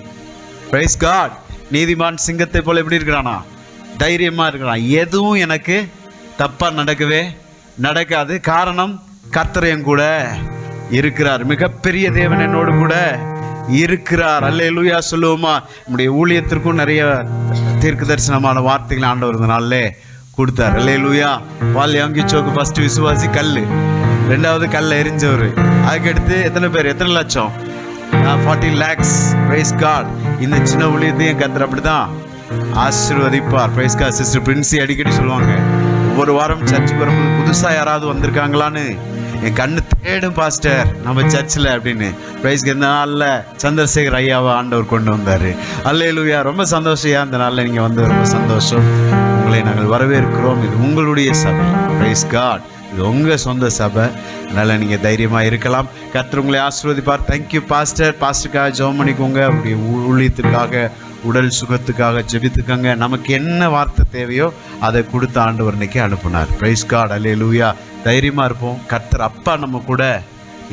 Praise God. நீதிமான் சிங்கத்தை போல எப்படி இருக்கிறானா? தைரியமா இருக்கிறான். எதுவும் எனக்கு தப்பா நடக்காது. காரணம் கர்த்தர் என் கூட இருக்கிறார். மிகப்பெரிய தேவன் என்னோடு கூட இருக்கிறார். அல்லேலூயா சொல்லுவோமா? நம்முடைய ஊழியத்திற்கும் நிறைய தீர்க்க தரிசனமான வார்த்தைகள் ஆண்டவர் இந்த நாளிலே கொடுத்தார். அல்லேலூயா. பால் யாங்கிச்சோக்கு ஃபர்ஸ்ட் விசுவாசி கல், ரெண்டாவது கல்லை எரிஞ்சவர். அதுக்கடுத்து எத்தனை லட்சம்? 40 lakhs. Price God. இந்த சின்ன ஊழியத்தையும் கர்த்தர் அப்படிதான் ஆசீர்வதிப்பார். Price God. சிஸ்டர் பிரின்சி அடிக்கடி சொல்லுவாங்க, ஒவ்வொரு வாரம் சர்ச்சுக்கு வரும்போது புதுசாக யாராவது வந்திருக்காங்களான்னு என் கண்ணு தேடும் பாஸ்டர் நம்ம சர்ச்சில் அப்படின்னு. பிரைஸ்க்கு இந்த நாளில் சந்திரசேகர் ஐயாவை ஆண்டவர் கொண்டு வந்தார். அல்லேலூயா. ரொம்ப சந்தோஷம். இந்த நாளில் நீங்கள் வந்து ரொம்ப சந்தோஷம். உங்களை நாங்கள் வரவேற்கிறோம். இது உங்களுடைய சபை. Praise God. இது உங்கள் சொந்த சபை. அதனால் நீங்கள் தைரியமாக இருக்கலாம். கர்த்தர் உங்களை ஆசீர்வதிப்பார். Thank you pastor. பாஸ்டருக்காக ஜெபம் பண்ணிக்கோங்க. அப்படி ஊழியத்திற்காக, உடல் சுகத்துக்காக ஜெபித்துக்கங்க. நமக்கு என்ன வார்த்தை தேவையோ அதை கொடுத்து ஆண்டவர் இன்னைக்கு அனுப்புனார். Price God. அல்லேலூயா. தைரியமாக இருப்போம். கர்த்தர் அப்பா நம்ம கூட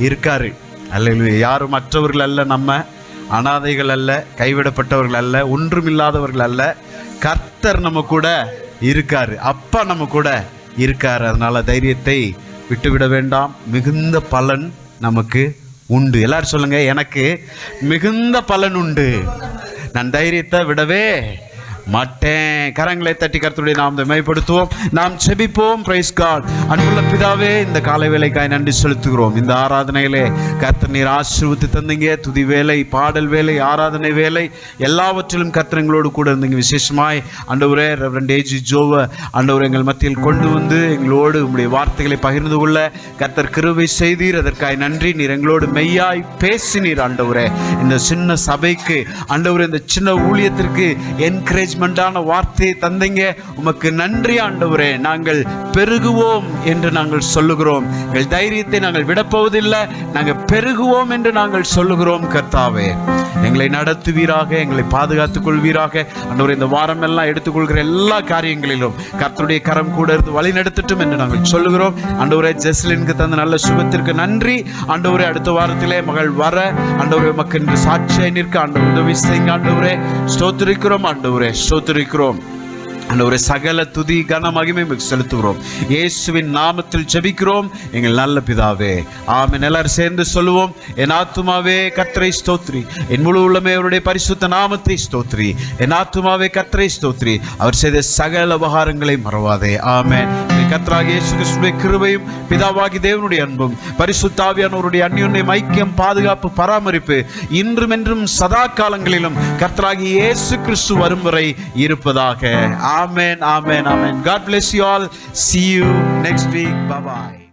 இருக்காரு. அல்லேலூயா. யாரும் மற்றவர்கள் அல்ல, நம்ம அனாதைகள் அல்ல, கைவிடப்பட்டவர்கள் அல்ல, ஒன்றுமில்லாதவர்கள் அல்ல. கர்த்தர் நம்ம கூட இருக்காரு. அப்பா நம்ம கூட இருக்காரு. அதனால தைரியத்தை விட்டுவிட வேண்டாம். மிகுந்த பலன் நமக்கு உண்டு. எல்லாரும் சொல்லுங்க, எனக்கு மிகுந்த பலன் உண்டு. நான் தைரியத்தை விடவே மாட்டேன். கரங்களை தட்டி கர்த்தருடைய நாமத்தை மகிமைப்படுத்துவோம். நாம் செபிப்போம். Price God. அன்புள்ள பிதாவே, இந்த காலை வேளைக்காய் நன்றி செலுத்துகிறோம். இந்த ஆராதனையிலே கர்த்தர் நீர் ஆசீர்வதித்து தந்தீங்க. துதி வேலை, பாடல் வேலை, ஆராதனை வேலை எல்லாவற்றிலும் கர்த்தர் எங்களோடு கூட இருந்தீங்க. விசேஷமாய் ஆண்டவரே ரெவரண்ட் ஏஜி ஜோவை ஆண்டவர் எங்கள் மத்தியில் கொண்டு வந்து எங்களோடு உங்களுடைய வார்த்தைகளை பகிர்ந்து கொள்ள கர்த்தர் கிருபை செய்தீர். அதற்காய் நன்றி. நீர் எங்களோடு மெய்யாய் பேசினீர். ஆண்டவரே இந்த சின்ன சபைக்கு, ஆண்டவரே இந்த சின்ன ஊழியத்திற்கு என்கரேஜ் வார்த்தையை தந்தீங்க. உமக்கு நன்றி ஆண்டவரே. நாங்கள் பெருகுவோம் என்று நாங்கள் சொல்லுகிறோம். எங்கள் தைரியத்தை நாங்கள் விடப்போவதில்லை. நாங்கள் பெருகுவோம் என்று நாங்கள் சொல்லுகிறோம். கர்த்தாவே எங்களை நடத்துவீராக, எங்களை பாதுகாத்துக் கொள்வீராக. ஆண்டவரே இந்த வாரம் எல்லாம் எடுத்துக்கொள்கிற எல்லா காரியங்களிலும் கர்த்தருடைய கரம் கூட இருந்து வழி நடத்தட்டும் என்று நாங்கள் சொல்லுகிறோம். ஆண்டவரே ஜெஸ்லினுக்கு தந்த நல்ல சுகத்திற்கு நன்றி. ஆண்டவரே அடுத்த வாரத்திலே மகள் வர ஆண்டவரே உமக்கு என்று சாட்சியாய் நிற்க ஆண்டவர் உதவி செய்யுங்க. ஆண்டவரே ஸ்தோத்திரிக்கிறோம். ஆண்டவரே ஸ்தோத்திரிக்கிறோம். ஆண்டவரே சகல துதி கன மகிமை செலுத்துகிறோம். இயேசுவின் நாமத்தில் ஜெபிக்கிறோம் எங்கள் நல்ல பிதாவே, ஆமென். எல்லாரும் சேர்ந்து சொல்லுவோம். என் ஆத்துமாவே கர்த்தரை ஸ்தோத்ரி, என் முழு உள்ளமே அவருடைய பரிசுத்த நாமத்தை ஸ்தோத்ரி. என் ஆத்துமாவே கர்த்தரை ஸ்தோத்ரி, அவர் செய்த சகல உபகாரங்களை மறவாதே. ஆமென். கர்த்தராகிய இயேசு கிறிஸ்துவின் கிருபையும் பிதாவாகி தேவனுடைய அன்பும் பரிசுத்த ஆவியானவருடைய அந்யோன்யம், ஐக்கியம், பாதுகாப்பு, பராமரிப்பு இன்றும் என்றும் சதா காலங்களிலும் கர்த்தராகிய இயேசு கிறிஸ்து வரும் வரை இருப்பதாக. Amen, amen, amen. God bless you all. See you next week. Bye-bye.